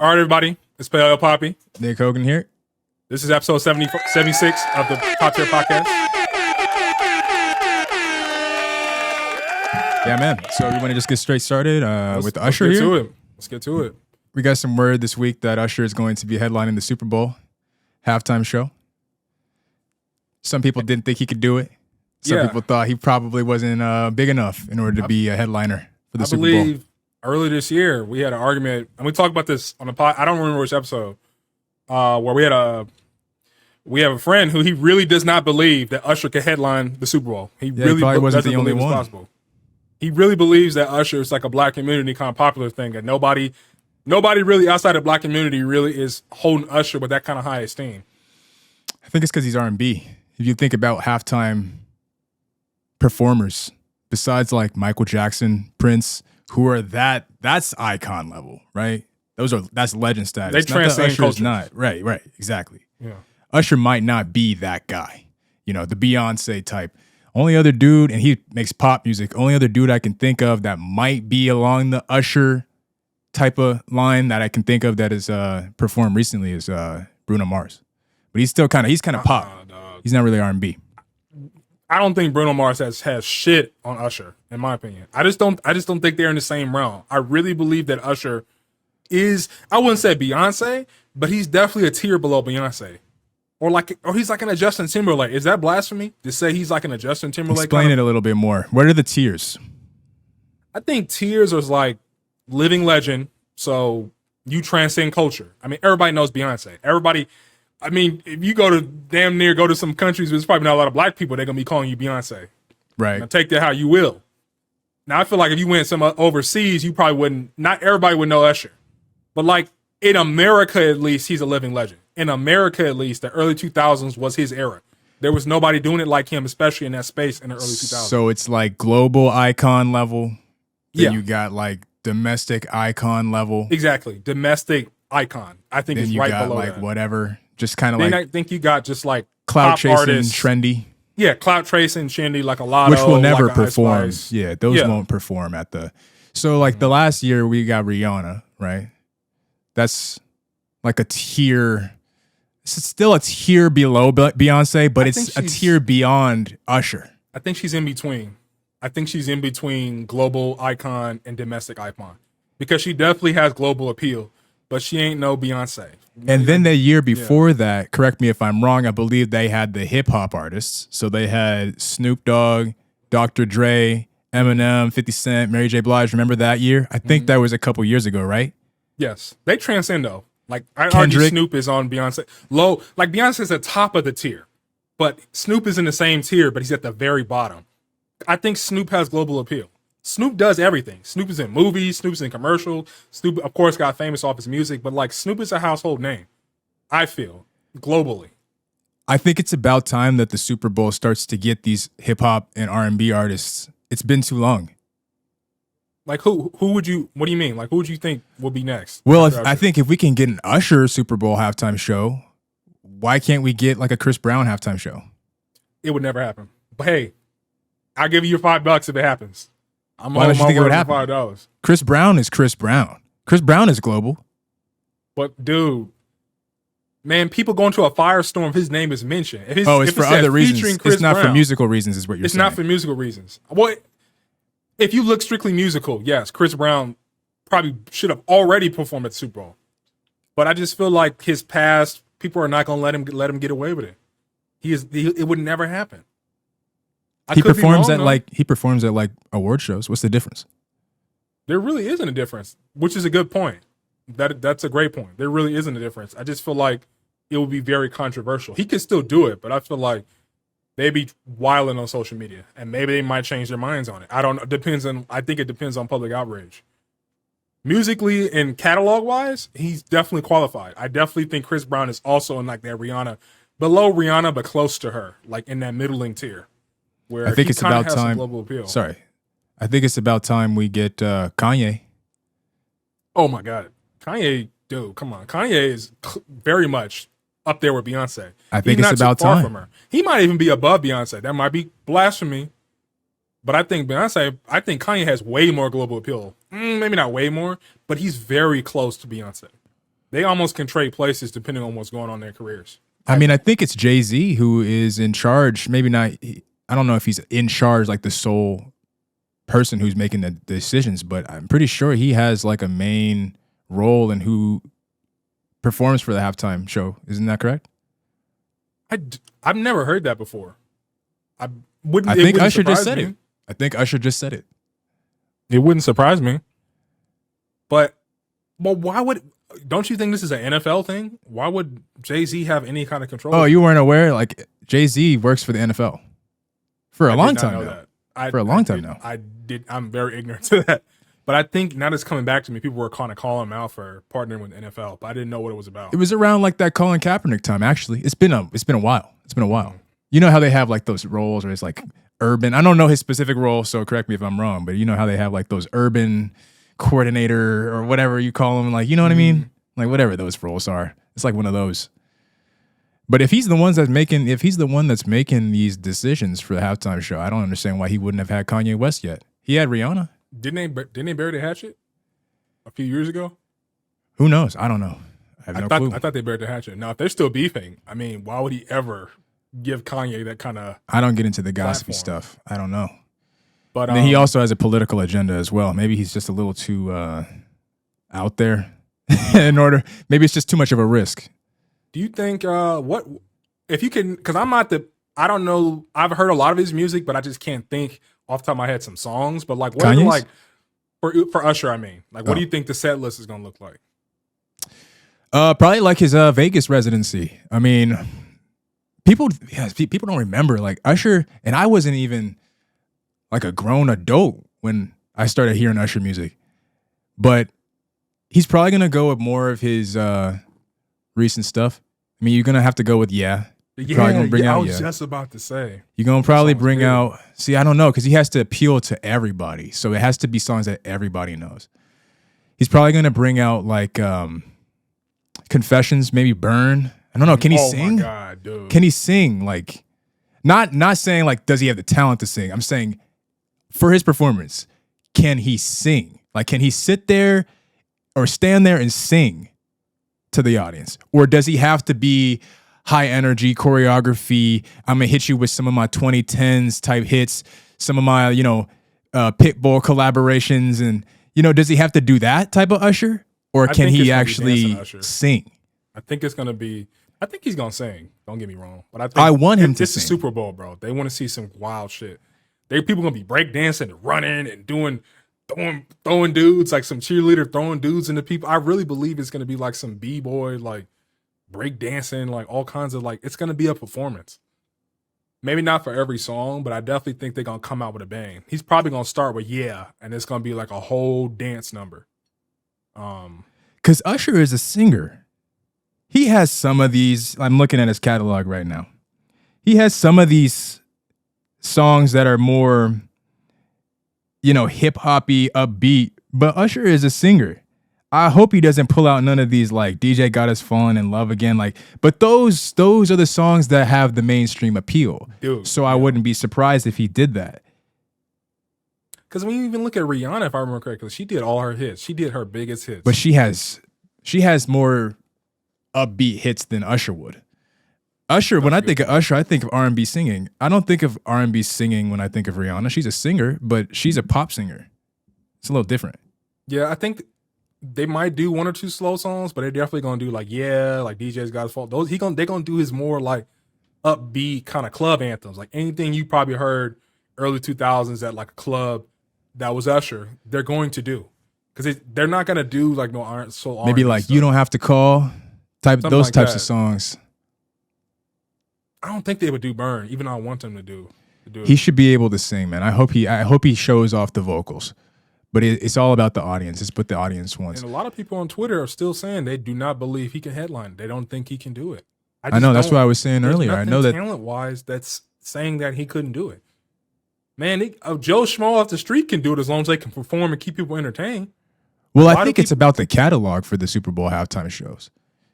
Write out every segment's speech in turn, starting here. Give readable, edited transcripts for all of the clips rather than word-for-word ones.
All right, everybody. It's Pale Poppy. Nick Hogan here. This is episode 76 of the Top Tier Podcast. Yeah, man. So we want to just get straight started with Usher here. Let's get to it. We got some word this week that Usher is going to be headlining the Super Bowl halftime show. Some people didn't think he could do it. Some people thought he probably wasn't big enough in order to be a headliner for the Super Bowl. I believe earlier this year we had an argument, and we talked about this on the pod. I don't remember which episode, where we have a friend who he really does not believe that Usher could headline the Super Bowl. He really probably wasn't the only one. Possible. He really believes that Usher is like a black community kind of popular thing, and nobody really outside the black community really is holding Usher with that kind of high esteem. I think it's because he's R&B. If you think about halftime performers, besides like Michael Jackson, Prince, who are that's icon level, right? That's legend status. They transcend cultures. Right, exactly. Yeah. Usher might not be that guy, the Beyonce type. Only other dude, and he makes pop music, only other dude I can think of that might be along the Usher type of line that I can think of that is performed recently is Bruno Mars. But he's still kind of pop. He's not really R&B. I don't think Bruno Mars has shit on Usher, in my opinion. I just don't think they're in the same realm. I really believe that Usher is, I wouldn't say Beyonce, but he's definitely a tier below Beyonce. Or he's like an Justin Timberlake. Is that blasphemy to say he's like an Justin Timberlake? Explain it a little bit more. What are the tiers? I think tiers is like living legend. So you transcend culture. I mean, everybody knows Beyonce. If you go to some countries where there's probably not a lot of black people, they're going to be calling you Beyonce. Right. Now take that how you will. Now, I feel like if you went some overseas, you probably wouldn't, not everybody would know Usher. But like in America, at least, he's a living legend. In America, at least, the early 2000s was his era. There was nobody doing it like him, especially in that space in the early 2000s. So it's like global icon level. Then you got like domestic icon level. Exactly. Domestic icon. I think it's right below like that. Whatever. Just kind of like. I think you got just like clout chasing, artists. trendy. Yeah, clout chasing, trendy, like a lot which will never like perform. Yeah, those won't perform at the. So like the last year we got Rihanna, right? That's like a tier. It's still a tier below Beyonce, but it's a tier beyond Usher. I think she's in between. I think she's in between global icon and domestic icon because she definitely has global appeal, but she ain't no Beyonce. And then the year before that, correct me if I'm wrong, I believe they had the hip hop artists. So they had Snoop Dogg, Dr. Dre, Eminem, 50 Cent, Mary J. Blige. Remember that year? I think that was a couple years ago, right? Yes. They transcend though. Like I argue Snoop is on Beyonce. Low, like Beyonce's at the top of the tier, but Snoop is in the same tier, but he's at the very bottom. I think Snoop has global appeal. Snoop does everything. Snoop is in movies. Snoop's in commercials. Snoop, of course, got famous off his music, but like Snoop is a household name, I feel, globally. I think it's about time that the Super Bowl starts to get these hip hop and R&B artists. It's been too long. Like who would you, what do you mean? Like who would you think will be next? Well, I think if we can get an Usher Super Bowl halftime show, why can't we get like a Chris Brown halftime show? It would never happen. But hey, I'll give you your $5 if it happens. Why don't you think it would happen? $5. Chris Brown is Chris Brown. Chris Brown is global. But dude, man, people go into a firestorm if his name is mentioned. It's for other reasons. It's not for musical reasons is what you're saying. It's not for musical reasons. What? If you look strictly musical, yes, Chris Brown probably should have already performed at the Super Bowl. But I just feel like his past, people are not going to let him get away with it. It would never happen. He performs at like award shows. What's the difference? There really isn't a difference, which is a good point. That's a great point. There really isn't a difference. I just feel like it would be very controversial. He could still do it, but I feel like they'd be wilding on social media, and maybe they might change their minds on it. I don't know. I think it depends on public outrage. Musically and catalog wise, he's definitely qualified. I definitely think Chris Brown is also in like that Rihanna, below Rihanna, but close to her, like in that middling tier. Where I think it's about time. Global appeal. Sorry, I think it's about time we get Kanye. Oh my God, Kanye, dude, come on. Kanye is very much up there with Beyonce. I think it's about time. From her. He might even be above Beyonce. That might be blasphemy. But I think Kanye has way more global appeal. Maybe not way more, but he's very close to Beyonce. They almost can trade places depending on what's going on in their careers. I mean, I think it's Jay-Z who is in charge. Maybe not. I don't know if he's in charge, like the sole person who's making the decisions, but I'm pretty sure he has like a main role in who performs for the halftime show. Isn't that correct? I've never heard that before. I think Usher just said it. I think Usher just said it. It wouldn't surprise me. But why would? Don't you think this is an NFL thing? Why would Jay-Z have any kind of control? Oh, you weren't aware? Like Jay-Z works for the NFL for a long time now. For a long time now. I'm very ignorant to that. But I think now that's coming back to me. People were kind of calling him out for partnering with the NFL, but I didn't know what it was about. It was around like that Colin Kaepernick time. Actually, it's been a while. It's been a while. You know how they have like those roles where it's like urban. I don't know his specific role, so correct me if I'm wrong. But you know how they have like those urban coordinator or whatever you call them. Like, you know what I mean? Like whatever those roles are. It's like one of those. But if he's the one that's making these decisions for the halftime show, I don't understand why he wouldn't have had Kanye West yet. He had Rihanna. Didn't they bury the hatchet a few years ago? Who knows? I don't know. I have no clue. I thought they buried the hatchet. Now, if they're still beefing, I mean, why would he ever give Kanye that kind of? I don't get into the gossipy stuff. I don't know. But then he also has a political agenda as well. Maybe he's just a little too out there. Maybe it's just too much of a risk. Do you think what if you can? Because I don't know. I've heard a lot of his music, but I just can't think off the top of my head some songs. But like, what are like for Usher? I mean, like, what do you think the set list is gonna look like? Probably like his Vegas residency. I mean, people don't remember like Usher, and I wasn't even like a grown adult when I started hearing Usher music, but he's probably gonna go with more of his recent stuff. I mean, you're gonna have to go with I was just about to say you're gonna probably bring out. See, I don't know because he has to appeal to everybody, so it has to be songs that everybody knows. He's probably gonna bring out like Confessions, maybe Burn. I don't know. Can he sing? My God, dude. Can he sing? Like, not saying like does he have the talent to sing? I'm saying for his performance, can he sing? Like, can he sit there or stand there and sing to the audience? Or does he have to be high energy choreography? I'm gonna hit you with some of my 2010s type hits, some of my, Pitbull collaborations. And, does he have to do that type of Usher? Or can he actually sing? I think he's going to sing. Don't get me wrong. But I think I want him to sing. It's the Super Bowl, bro. They want to see some wild shit. People going to be breakdancing and running and throwing dudes, like some cheerleader throwing dudes into people. I really believe it's going to be like some B-boy, like breakdancing, like all kinds of it's going to be a performance. Maybe not for every song, but I definitely think they're going to come out with a bang. He's probably going to start with and it's going to be like a whole dance number. Because Usher is a singer. He has some of these. I'm looking at his catalog right now. He has some of these songs that are more, hip hoppy, upbeat. But Usher is a singer. I hope he doesn't pull out none of these like DJ Got Us Falling in Love Again. But those are the songs that have the mainstream appeal. Dude, so I wouldn't be surprised if he did that. Because when you even look at Rihanna, if I remember correctly, she did all her hits. She did her biggest hits. But she has more upbeat hits than Usher would. When I think of Usher, I think of R&B singing. I don't think of R&B singing when I think of Rihanna. She's a singer, but she's a pop singer. It's a little different. Yeah, I think they might do one or two slow songs, but they're definitely gonna do like DJ's Got His Fault. They're gonna do his more like upbeat kind of club anthems, like anything you probably heard early 2000s at like a club that was Usher. They're going to do because they're not gonna do like no R&B soul. Maybe like stuff. You Don't Have to Call those like types of songs. I don't think they would do Burn, even though I want them to do it. He should be able to sing, man. I hope he shows off the vocals. But it's all about the audience. It's what the audience wants. And a lot of people on Twitter are still saying they do not believe he can headline. They don't think he can do it. I know. That's what I was saying earlier. I know that talent-wise, that's saying that he couldn't do it. Man, Joe Schmo off the street can do it as long as they can perform and keep people entertained. Well, I think it's about the catalog for the Super Bowl halftime shows.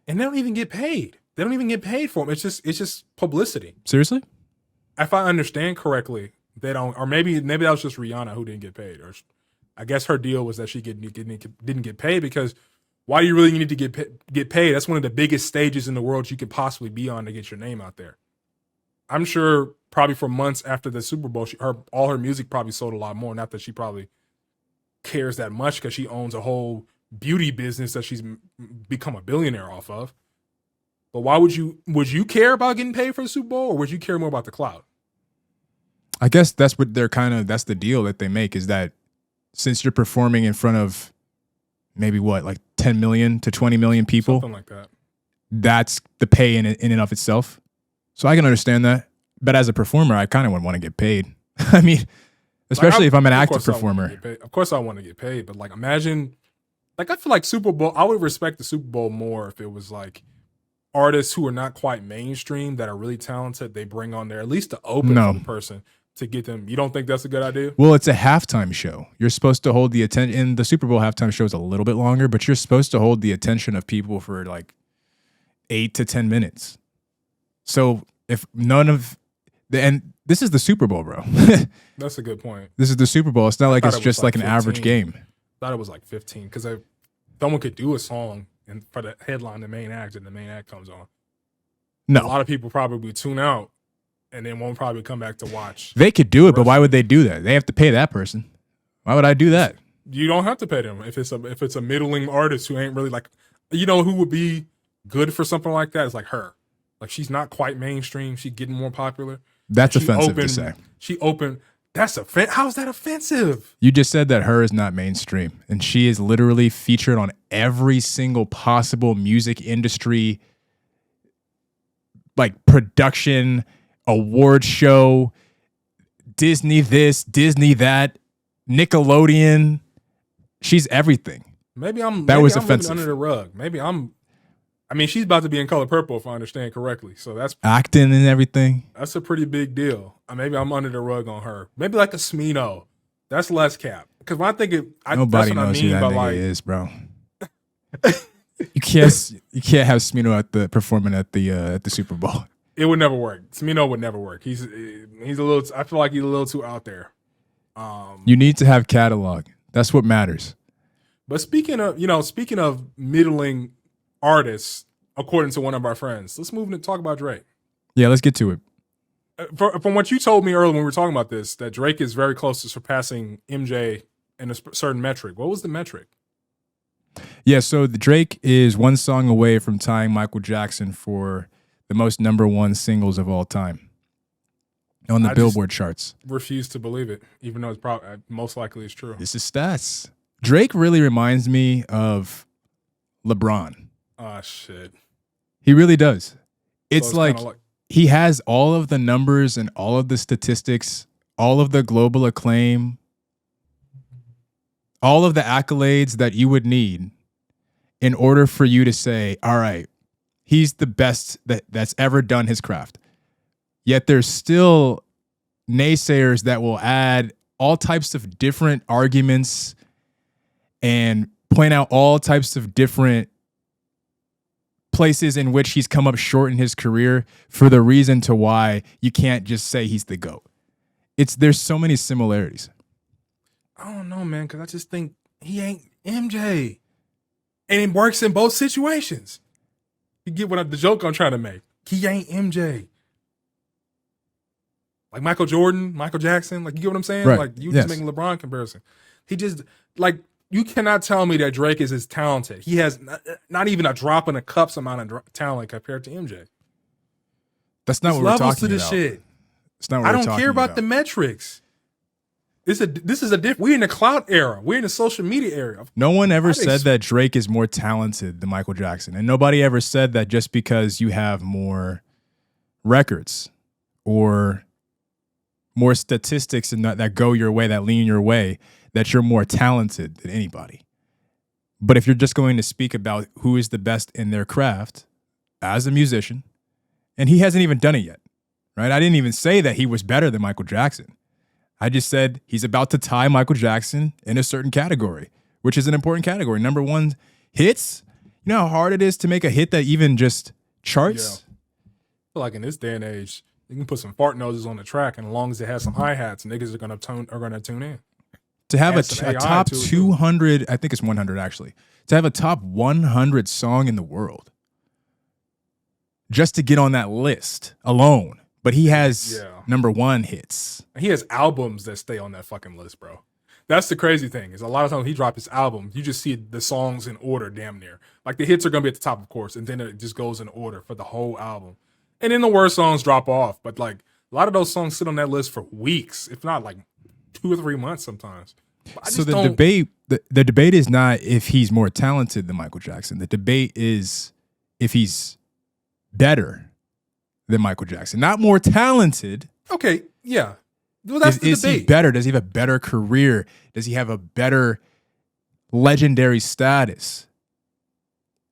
And they don't even get paid. They don't even get paid for them. It's just publicity. Seriously? If I understand correctly, they don't. Or maybe that was just Rihanna who didn't get paid. Or I guess her deal was that she didn't get paid because Why do you really need to get paid? That's one of the biggest stages in the world you could possibly be on to get your name out there. I'm sure probably for months after the Super Bowl, all her music probably sold a lot more. Not that she probably cares that much because she owns a whole beauty business that she's become a billionaire off of. But why would you care about getting paid for the Super Bowl, or would you care more about the clout? I guess that's what that's the deal that they make, is that since you're performing in front of maybe like 10 million to 20 million people, something like that, that's the pay in and of itself. So I can understand that. But as a performer, I kind of would want to get paid. I mean, especially if I'm an active performer. Of course I want to get paid, but like imagine, like I feel like Super Bowl, I would respect the Super Bowl more if it was like artists who are not quite mainstream that are really talented, they bring on there at least to open for the person to get them. You don't think that's a good idea? Well, it's a halftime show. You're supposed to hold the attention, and the Super Bowl halftime show is a little bit longer, but you're supposed to hold the attention of people for like 8 to 10 minutes. So if none of and this is the Super Bowl, bro. That's a good point. This is the Super Bowl. It's not like it's just like an 15. average game. I thought it was like 15 because someone could do a song and for the headline, the main act, and the main act comes on. No, a lot of people probably tune out and then won't probably come back to watch. They could do it, but why would they do that? They have to pay that person. Why would I do that? You don't have to pay them if it's a middling artist who ain't really like, who would be good for something like that is like her. Like she's not quite mainstream. She's getting more popular. That's offensive to say. She opened. That's how is that offensive? You just said that her is not mainstream, and she is literally featured on every single possible music industry, like production, award show, Disney this, Disney that, Nickelodeon. She's everything. Maybe I'm offensive. under the rug. She's about to be in Color Purple if I understand correctly. So that's acting and everything. That's a pretty big deal. Maybe I'm under the rug on her. Maybe like a Smino. That's less cap. Because when I think nobody knows who that nigga is, bro. you can't have Smino performing at the Super Bowl. It would never work. Smino would never work. He's a little. I feel like he's a little too out there. You need to have catalog. That's what matters. But speaking of middling artists, according to one of our friends, let's move and talk about Drake. Yeah, let's get to it. From what you told me earlier when we were talking about this, that Drake is very close to surpassing MJ in a certain metric. What was the metric? Yeah, so the Drake is one song away from tying Michael Jackson for the most #1 singles of all time on the Billboard charts. Refuse to believe it, even though it's probably most likely it's true. This is stats. Drake really reminds me of LeBron. Oh, shit. He really does. It's So like he has all of the numbers and all of the statistics, all of the global acclaim, all of the accolades that you would need in order for you to say, all right, he's the best that's ever done his craft. Yet there's still naysayers that will add all types of different arguments and point out all types of different places in which he's come up short in his career for the reason to why you can't just say he's the GOAT. There's so many similarities. I don't know, man, because I just think he ain't MJ. And it works in both situations. You get the joke I'm trying to make. He ain't MJ. Like Michael Jordan, Michael Jackson, like you get what I'm saying? Right. Like you just making LeBron comparison. He just you cannot tell me that Drake is as talented. He has not even a drop in a cup's amount of talent compared to MJ. That's not what we're talking about. To this shit. It's not what I don't care about the metrics. This is a different. We're in the clout era. We're in the social media era. No one ever said that Drake is more talented than Michael Jackson, and nobody ever said that just because you have more records or more statistics and that go your way, that lean your way, that you're more talented than anybody. But if you're just going to speak about who is the best in their craft as a musician, and he hasn't even done it yet, right? I didn't even say that he was better than Michael Jackson. I just said he's about to tie Michael Jackson in a certain category, which is an important category. #1 hits. You know how hard it is to make a hit that even just charts? Yeah. I feel like in this day and age, you can put some fart noses on the track, and as long as it has some hi-hats, niggas are gonna tune in. To have Add some a AI top to it, too. 200, I think it's 100 actually. To have a top 100 song in the world, just to get on that list alone. But he has number one hits. He has albums that stay on that fucking list, bro. That's the crazy thing. Is a lot of times when he drops his album, you just see the songs in order, damn near. Like the hits are gonna be at the top, of course, and then it just goes in order for the whole album. And then the worst songs drop off. But like a lot of those songs sit on that list for weeks, if not like 2 or 3 months sometimes. So the debate is not if he's more talented than Michael Jackson. The debate is if he's better than Michael Jackson, not more talented. Okay, yeah. Well, that's the is debate. He better? Does he have a better career? Does he have a better legendary status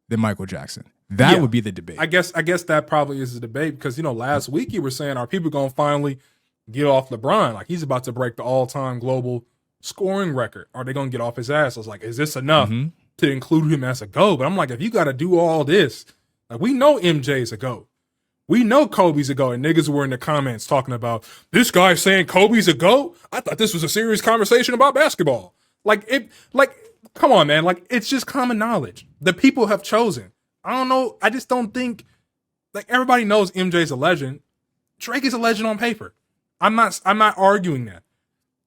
than Michael Jackson? That would be the debate. I guess that probably is the debate because, last week you were saying, are people going to finally get off LeBron? Like, he's about to break the all-time global scoring record. Are they going to get off his ass? I was like, is this enough to include him as a GOAT? But I'm like, if you got to do all this, like, we know MJ's a GOAT. We know Kobe's a GOAT, and niggas were in the comments talking about this guy saying Kobe's a GOAT. I thought this was a serious conversation about basketball. Come on, man. Like, it's just common knowledge. The people have chosen. I don't know. I just don't think, like, everybody knows MJ's a legend. Drake is a legend on paper. I'm not arguing that.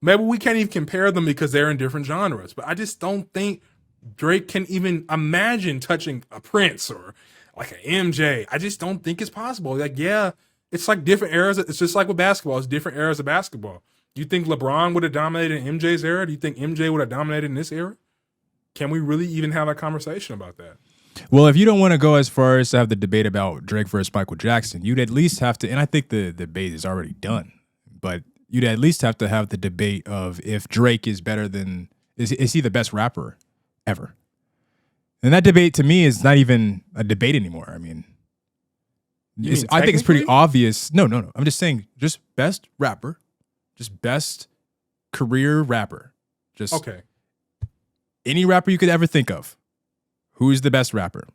Maybe we can't even compare them because they're in different genres, but I just don't think Drake can even imagine touching a Prince or like an MJ. I just don't think it's possible. Like, yeah, it's like different eras. It's just like with basketball. It's different eras of basketball. Do you think LeBron would have dominated in MJ's era? Do you think MJ would have dominated in this era? Can we really even have a conversation about that? Well, if you don't want to go as far as to have the debate about Drake versus Michael Jackson, you'd at least have to, and I think the debate is already done, but you'd at least have to have the debate of if Drake is better than, is he the best rapper ever? And that debate to me is not even a debate anymore. I mean, I think it's pretty obvious. No. I'm just saying, just best rapper, just best career rapper. Just okay. Any rapper you could ever think of. Who's the best rapper?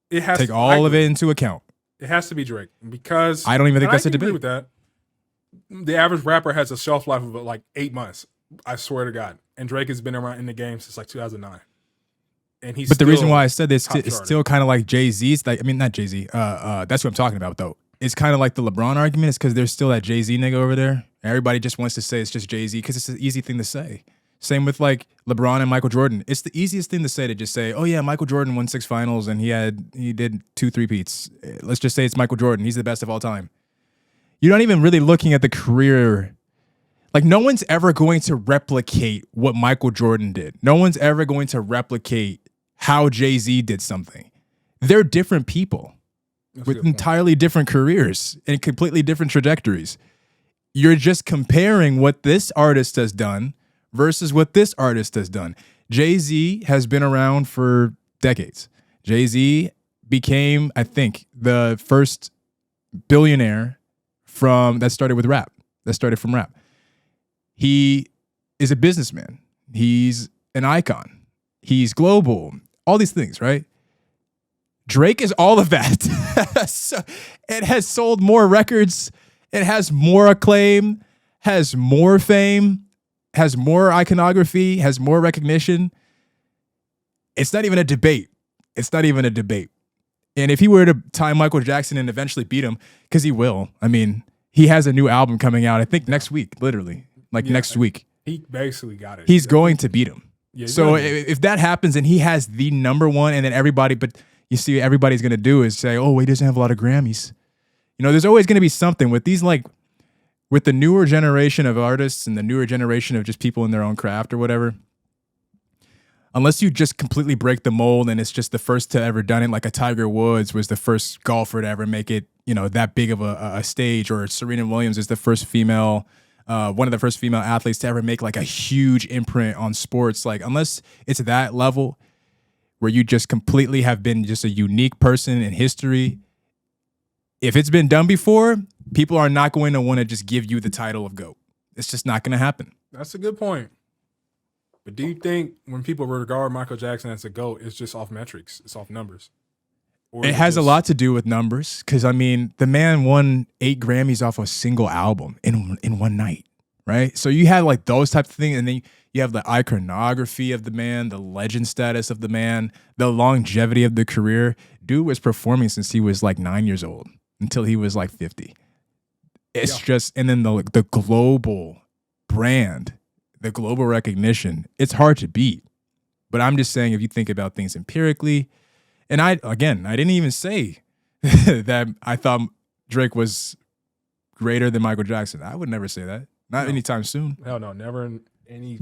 It has take all of it into account. It has to be Drake because I don't even think that's a debate. Agree with that. The average rapper has a shelf life of like 8 months. I swear to God. And Drake has been around in the game since like 2009. And he's. But the reason why I said this is still kind of like Jay-Z's. Like, I mean, not Jay-Z. That's what I'm talking about though. It's kind of like the LeBron argument. It's because there's still that Jay-Z nigga over there. Everybody just wants to say it's just Jay-Z because it's an easy thing to say. Same with like LeBron and Michael Jordan. It's the easiest thing to say to just say, oh yeah, Michael Jordan won 6 finals and he did 2 3-peats. Let's just say it's Michael Jordan. He's the best of all time. You're not even really looking at the career. Like, no one's ever going to replicate what Michael Jordan did. No one's ever going to replicate how Jay-Z did something. They're different people with entirely different careers and completely different trajectories. You're just comparing what this artist has done versus what this artist has done. Jay-Z has been around for decades. Jay-Z became, I think, the first billionaire that started from rap. He is a businessman. He's an icon. He's global. All these things, right? Drake is all of that. So it has sold more records. It has more acclaim, has more fame, has more iconography, has more recognition. It's not even a debate. And if he were to tie Michael Jackson and eventually beat him, because he will, I mean, he has a new album coming out, I think next week, literally. Next week. He basically got it. He's going to beat him. Yeah, so if that happens and he has the number one and then everybody, but you see everybody's going to do is say, oh, he doesn't have a lot of Grammys. You know, there's always going to be something with these, like, with the newer generation of artists and the newer generation of just people in their own craft or whatever. Unless you just completely break the mold and it's just the first to ever done it, like a Tiger Woods was the first golfer to ever make it, you know, that big of a stage, or Serena Williams is the first female, one of the first female athletes to ever make like a huge imprint on sports. Like, unless it's that level where you just completely have been just a unique person in history, if it's been done before, people are not going to want to just give you the title of GOAT. It's just not going to happen. That's a good point. But do you think when people regard Michael Jackson as a GOAT, it's just off metrics, it's off numbers? It has a lot to do with numbers because, I mean, the man won 8 Grammys off a single album in one night, right? So you have like those types of things, and then you have the iconography of the man, the legend status of the man, the longevity of the career. Dude was performing since he was like 9 years old until he was like 50. It's just, and then the global brand, the global recognition, it's hard to beat. But I'm just saying, if you think about things empirically, and I didn't even say that I thought Drake was greater than Michael Jackson. I would never say that. Not anytime soon. Hell no, never in any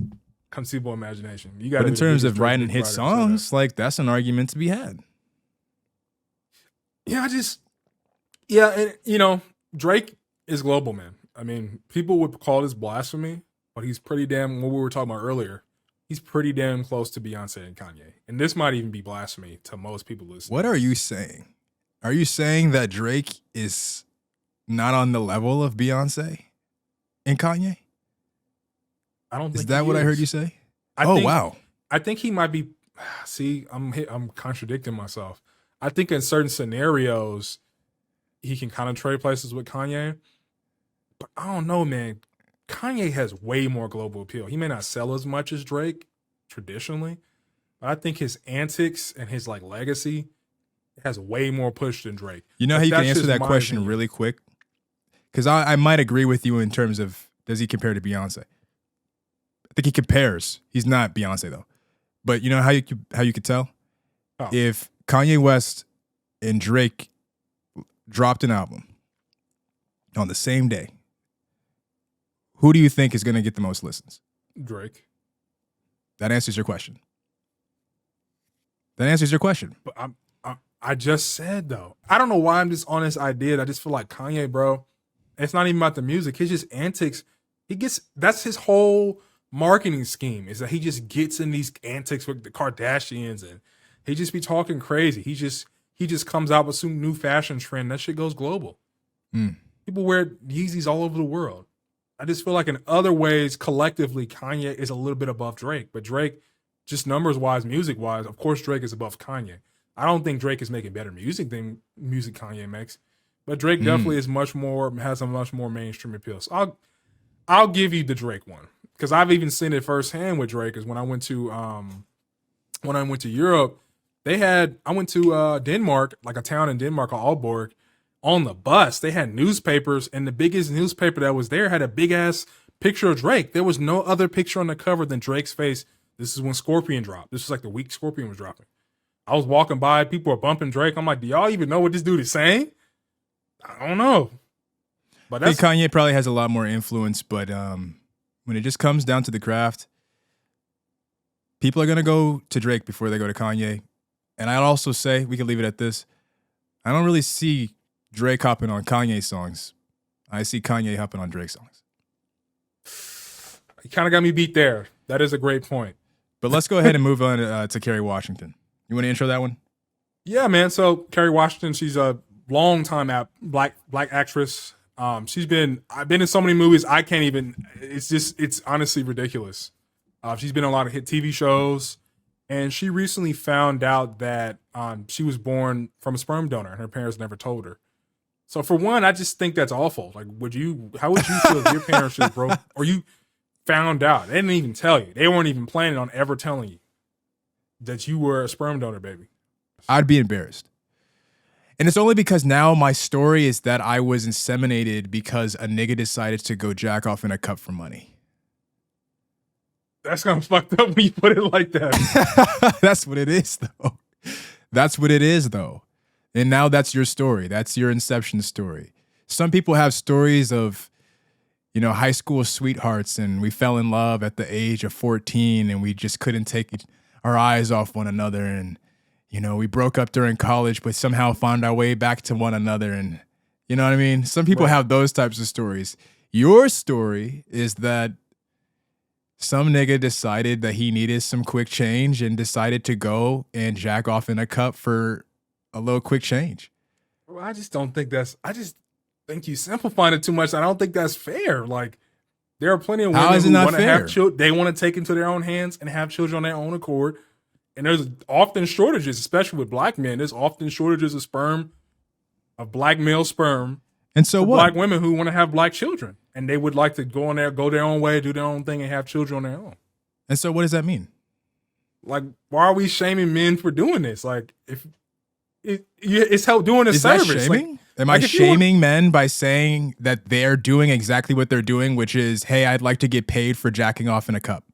conceivable imagination. You got. But in terms of writing hit songs, like that's an argument to be had. Yeah, and Drake is global, man. I mean, people would call this blasphemy, but he's pretty damn. What we were talking about earlier, he's pretty damn close to Beyonce and Kanye, and this might even be blasphemy to most people listening. What are you saying? Are you saying that Drake is not on the level of Beyonce and Kanye? I don't think is that what I heard you say? Wow. I think he might be. See, I'm contradicting myself. I think in certain scenarios, he can kind of trade places with Kanye, but I don't know, man. Kanye has way more global appeal. He may not sell as much as Drake traditionally, but I think his antics and his like legacy has way more push than Drake. You know how you can answer that question really quick? Because I might agree with you in terms of, does he compare to Beyonce? I think he compares. He's not Beyonce though. But you know how you could tell? Oh. If Kanye West and Drake dropped an album on the same day, who do you think is going to get the most listens? Drake. That answers your question. But I just said though, I don't know why I'm just on this idea. I just feel like Kanye, bro. It's not even about the music. It's just antics. That's his whole marketing scheme, is that he just gets in these antics with the Kardashians and he just be talking crazy. He just comes out with some new fashion trend. That shit goes global. People wear Yeezys all over the world. I just feel like in other ways, collectively, Kanye is a little bit above Drake. But Drake, just numbers-wise, music-wise, of course Drake is above Kanye. I don't think Drake is making better music than music Kanye makes. But Drake definitely has a much more mainstream appeal. So I'll give you the Drake one. Because I've even seen it firsthand with Drake, is when I went to Europe, I went to Denmark, like a town in Denmark called Aalborg. On the bus, they had newspapers, and the biggest newspaper that was there had a big ass picture of Drake. There was no other picture on the cover than Drake's face. This is when Scorpion dropped. This was like the week Scorpion was dropping. I was walking by, people were bumping Drake. I'm like, do y'all even know what this dude is saying? I don't know. But I think Kanye probably has a lot more influence, but when it just comes down to the craft, people are going to go to Drake before they go to Kanye. And I'd also say, we can leave it at this, I don't really see Drake hopping on Kanye songs. I see Kanye hopping on Drake songs. You kind of got me beat there. That is a great point. But let's go ahead and move on to Kerry Washington. You want to intro that one? Yeah, man. So Kerry Washington, she's a long-time black actress. I've been in so many movies, I can't even, it's honestly ridiculous. She's been on a lot of hit TV shows, and she recently found out that she was born from a sperm donor and her parents never told her. So for one, I just think that's awful. Like, how would you feel if your parents just broke, or you found out? They didn't even tell you. They weren't even planning on ever telling you that you were a sperm donor, baby. I'd be embarrassed. And it's only because now my story is that I was inseminated because a nigga decided to go jack off in a cup for money. That's kind of fucked up when you put it like that. That's what it is, though. That's what it is, though. And now that's your story. That's your inception story. Some people have stories of, high school sweethearts, and we fell in love at the age of 14 and we just couldn't take our eyes off one another. And, we broke up during college, but somehow found our way back to one another. And you know what I mean? Some people have those types of stories. Your story is that some nigga decided that he needed some quick change and decided to go and jack off in a cup for a little quick change. Well, I just think you simplifying it too much. I don't think that's fair. Like, there are plenty of women who want to have children. They want to take into their own hands and have children on their own accord. And there's often shortages, especially with black men. There's often shortages of black male sperm. And so what? Black women who want to have black children, and they would like to go their own way, do their own thing, and have children on their own. And so what does that mean? Like, why are we shaming men for doing this? Like, if it's help doing a Is service. that shaming? Like, Am I shaming men by saying that they're doing exactly what they're doing, which is, hey, I'd like to get paid for jacking off in a cup?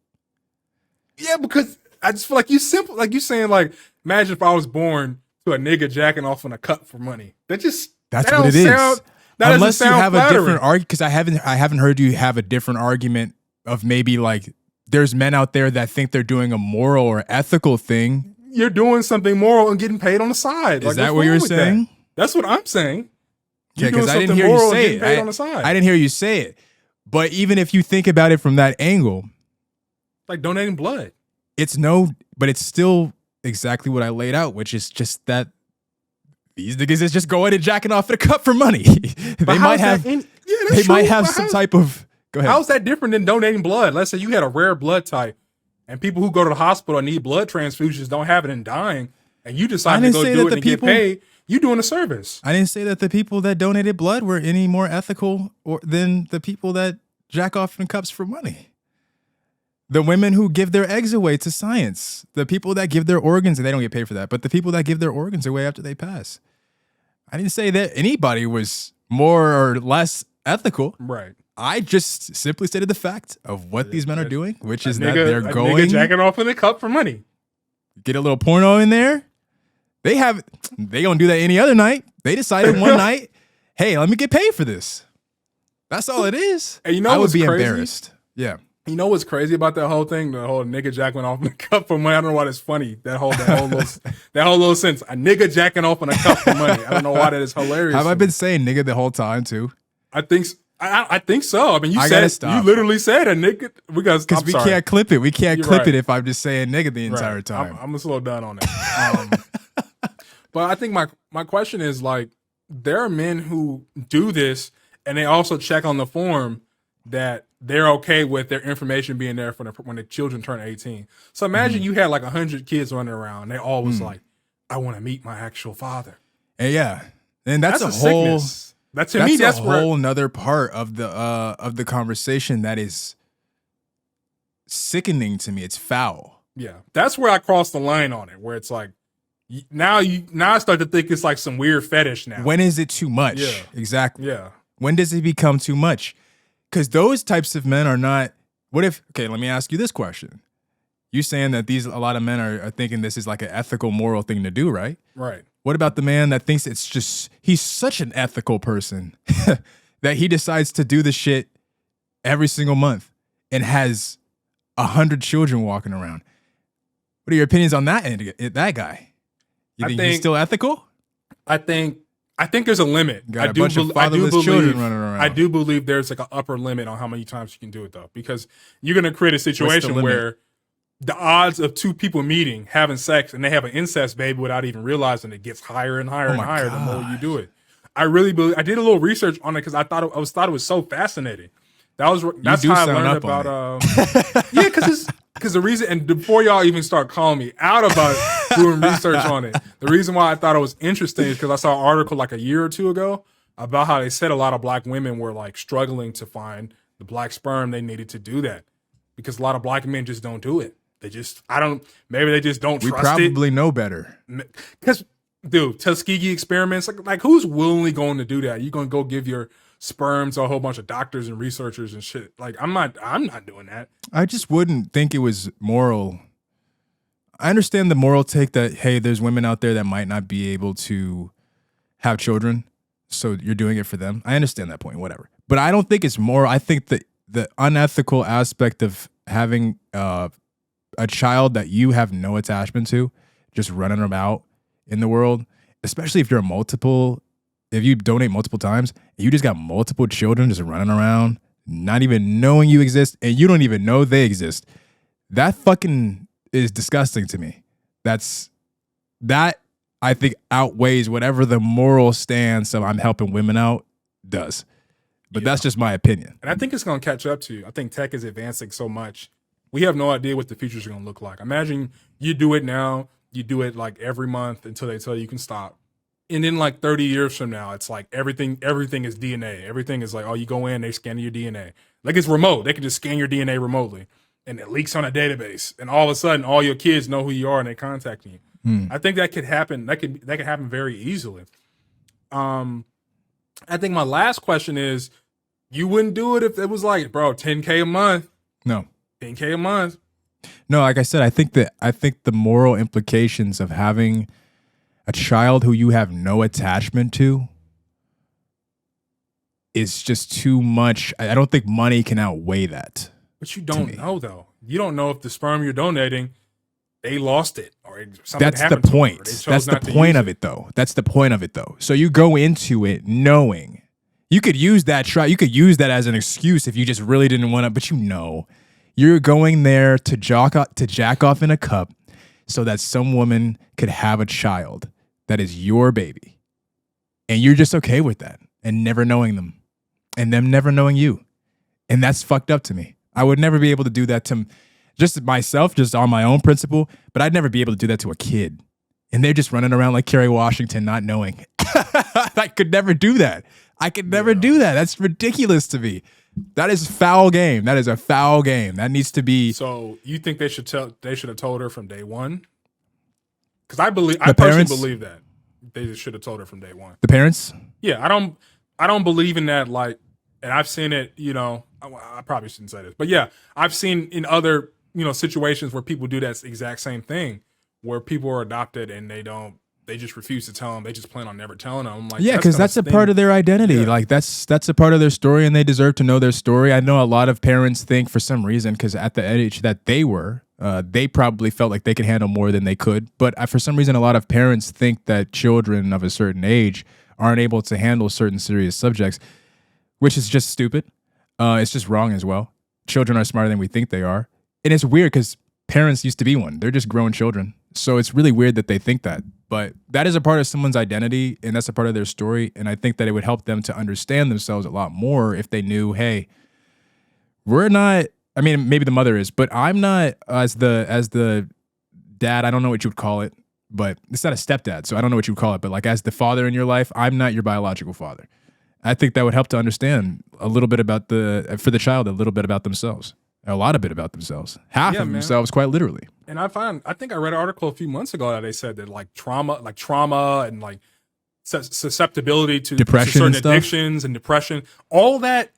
Yeah, because I just feel like you saying like, imagine if I was born to a nigga jacking off in a cup for money. That's what it is. Unless you have flattering. a different argument, because I haven't heard you have a different argument of maybe like there's men out there that think they're doing a moral or ethical thing. You're doing something moral and getting paid on the side. Is that what you're saying? That's what I'm saying. Yeah, because I didn't hear you say it. I didn't hear you say it. But even if you think about it from that angle, like donating blood, but it's still exactly what I laid out, which is just that these niggas is just going and jacking off in a cup for money. They might have some type of. Go ahead. How's that different than donating blood? Let's say you had a rare blood type, and people who go to the hospital and need blood transfusions don't have it and dying, and you decide to go do it and get paid. You doing a service. I didn't say that the people that donated blood were any more ethical than the people that jack off in cups for money. The women who give their eggs away to science, the people that give their organs, and they don't get paid for that, but the people that give their organs away after they pass. I didn't say that anybody was more or less ethical. Right. I just simply stated the fact of what these men are doing, which is that they're going jacking off in a cup for money. Get a little porno in there. They don't do that any other night. They decided one night, hey, let me get paid for this. That's all it is. And I would be embarrassed. Yeah. You know what's crazy about that whole thing? The whole nigga jacking off in a cup for money. I don't know why that's funny. That whole little sense. A nigga jacking off in a cup for money. I don't know why that is hilarious. Have I been saying nigga the whole time too? I think so. I mean, you literally said a nigga because we can't clip it. We can't clip it if I'm just saying nigga the entire time. I'm gonna slow down on that. But I think my question is like, there are men who do this and they also check on the form that they're okay with their information being there for when the children turn 18. So imagine you had like 100 kids running around. They all was like, I want to meet my actual father. And yeah. And that's a whole sickness. That's a whole nother part of the conversation that is sickening to me. It's foul. Yeah. That's where I cross the line on it, where it's like, now I start to think it's like some weird fetish now. When is it too much? Yeah. Exactly. Yeah. When does it become too much? Because those types of men are not. Okay, let me ask you this question. You saying that a lot of men are thinking this is like an ethical, moral thing to do, right? Right. What about the man that thinks he's such an ethical person that he decides to do the shit every single month and has 100 children walking around? What are your opinions on that guy? You think he's still ethical? I think there's a limit. Got a bunch of fatherless children running around. I do believe there's like an upper limit on how many times you can do it though, because you're going to create a situation where the odds of two people meeting, having sex, and they have an incest baby without even realizing it gets higher and higher and higher the more you do it. I really believe. I did a little research on it because I thought it was so fascinating. That's how I learned about. Yeah, because the reason, and before y'all even start calling me out about doing research on it, the reason why I thought it was interesting is because I saw an article like a year or two ago about how they said a lot of black women were like struggling to find the black sperm they needed to do that, because a lot of black men just don't do it. Maybe they just don't trust it. We probably know better. Because, dude, Tuskegee experiments, like who's willingly going to do that? You going to go give your sperm to a whole bunch of doctors and researchers and shit? Like, I'm not doing that. I just wouldn't think it was moral. I understand the moral take that, hey, there's women out there that might not be able to have children, so you're doing it for them. I understand that point, whatever. But I don't think it's moral. I think that the unethical aspect of having a child that you have no attachment to just running about in the world, especially if you donate multiple times, you just got multiple children just running around, not even knowing you exist, and you don't even know they exist. That fucking is disgusting to me. That I think outweighs whatever the moral stance of I'm helping women out does. But that's just my opinion. And I think it's going to catch up to you. I think tech is advancing so much. We have no idea what the future's going to look like. Imagine you do it now. You do it like every month until they tell you can stop. And then like 30 years from now, it's like everything is DNA. Everything is like, oh, you go in, they scan your DNA. Like it's remote. They can just scan your DNA remotely and it leaks on a database. And all of a sudden all your kids know who you are and they contact you. I think that could happen. That could happen very easily. I think my last question is, you wouldn't do it if it was like, bro, 10K a month. No. 10K a month. No, like I said, I think the moral implications of having a child who you have no attachment to is just too much. I don't think money can outweigh that. But you don't know, though. You don't know if the sperm you're donating, they lost it or something That's the happened to them, point. or they chose That's the not to point use of it, though. That's the point of it, though. So you go into it knowing you could use that you could use that as an excuse if you just really didn't want to, but you know, you're going there to jack off in a cup so that some woman could have a child that is your baby. And you're just okay with that and never knowing them and them never knowing you. And that's fucked up to me. I would never be able to do that to just myself, just on my own principle, but I'd never be able to do that to a kid. And they're just running around like Kerry Washington, not knowing. I could never do that. I could never do that. That's ridiculous to me. That is foul game. That is a foul game. That needs to be. So you think they should have told her from day one? Because I personally believe that they should have told her from day one. The parents? Yeah, I don't believe in that. Like, and I've seen it. You know, I probably shouldn't say this, but yeah, I've seen in other situations where people do that exact same thing, where people are adopted and they just refuse to tell them. They just plan on never telling them. I'm like, yeah, because that's a part of their identity. Yeah. Like that's a part of their story, and they deserve to know their story. I know a lot of parents think for some reason, because at the age that they were, they probably felt like they could handle more than they could. But for some reason, a lot of parents think that children of a certain age aren't able to handle certain serious subjects, which is just stupid. It's just wrong as well. Children are smarter than we think they are. And it's weird because parents used to be one. They're just grown children. So it's really weird that they think that. But that is a part of someone's identity, and that's a part of their story. And I think that it would help them to understand themselves a lot more if they knew, hey, we're not, I mean, maybe the mother is, but I'm not as the dad, I don't know what you would call it, but it's not a stepdad, so I don't know what you would call it. But like as the father in your life, I'm not your biological father. I think that would help to understand a little bit about for the child, a little bit about themselves. A lot of bit about themselves. Half of themselves, quite literally. And I think I read an article a few months ago that they said that like trauma and like susceptibility to certain addictions and depression, all that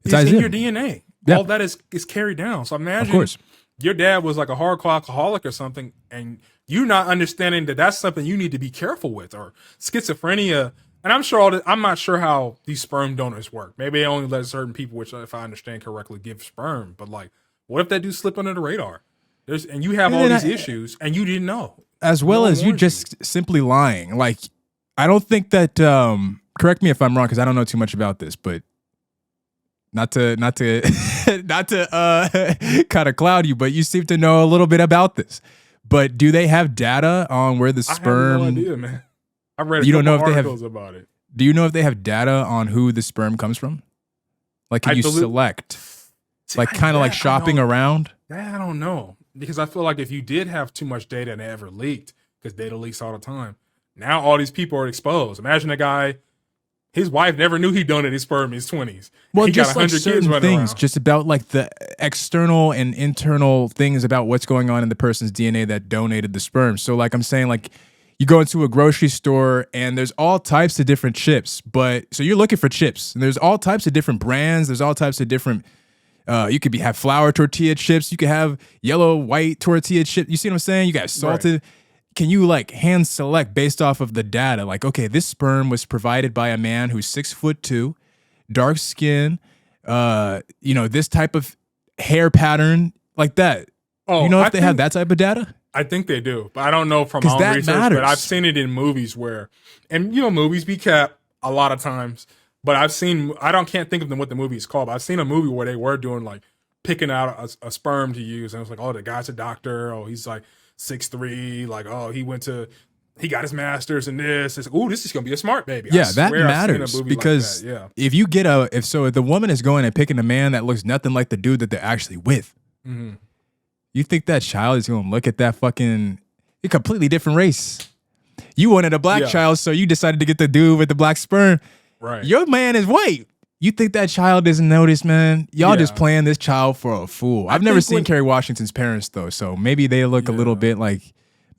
is in your DNA. Yeah. All that is carried down. So imagine your dad was like a hardcore alcoholic or something, and you not understanding that that's something you need to be careful with, or schizophrenia. And I'm not sure how these sperm donors work. Maybe they only let certain people, which if I understand correctly, give sperm. But like, what if that do slip under the radar? And you have all these issues and you didn't know. As well as you just simply lying. Like, I don't think that, correct me if I'm wrong, because I don't know too much about this, but not to kind of cloud you, but you seem to know a little bit about this. But do they have data on where the sperm? I have no idea, man. I read you don't know if they have about it. Do you know if they have data on who the sperm comes from? Like, can you select? Like, kind of like shopping around? I don't know. Because I feel like if you did have too much data and it ever leaked, because data leaks all the time, now all these people are exposed. Imagine a guy, his wife never knew he donated his sperm in his 20s. Well, he just got 100 like certain kids running things, around. just about like the external and internal things about what's going on in the person's DNA that donated the sperm. So like I'm saying, like, you go into a grocery store and there's all types of different chips, so you're looking for chips and there's all types of different brands. There's all types of different, you could have flour tortilla chips. You could have yellow, white tortilla chips. You see what I'm saying? You got salted. Right. Can you like hand select based off of the data? Like, okay, this sperm was provided by a man who's 6'2", dark skin, this type of hair pattern like that. Oh, if they have that type of data? I think they do, but I don't know from my own research. Matters. But I've seen it in movies and movies be capped a lot of times. But can't think of them what the movie is called. But I've seen a movie where they were doing like picking out a sperm to use, and it was like, oh, the guy's a doctor. Oh, he's like 6'3". Like, oh, he got his master's in this. It's like, ooh, this is gonna be a smart baby. Yeah, that matters because if you get if the woman is going and picking a man that looks nothing like the dude that they're actually with. Mm-hmm. You think that child is going to look at that fucking a completely different race? You wanted a black Yeah. child, so you decided to get the dude with the black sperm. Right. Your man is white. You think that child doesn't notice, man? Y'all just playing this child for a fool. I've never seen Kerry Washington's parents, though, so maybe they look a little bit like,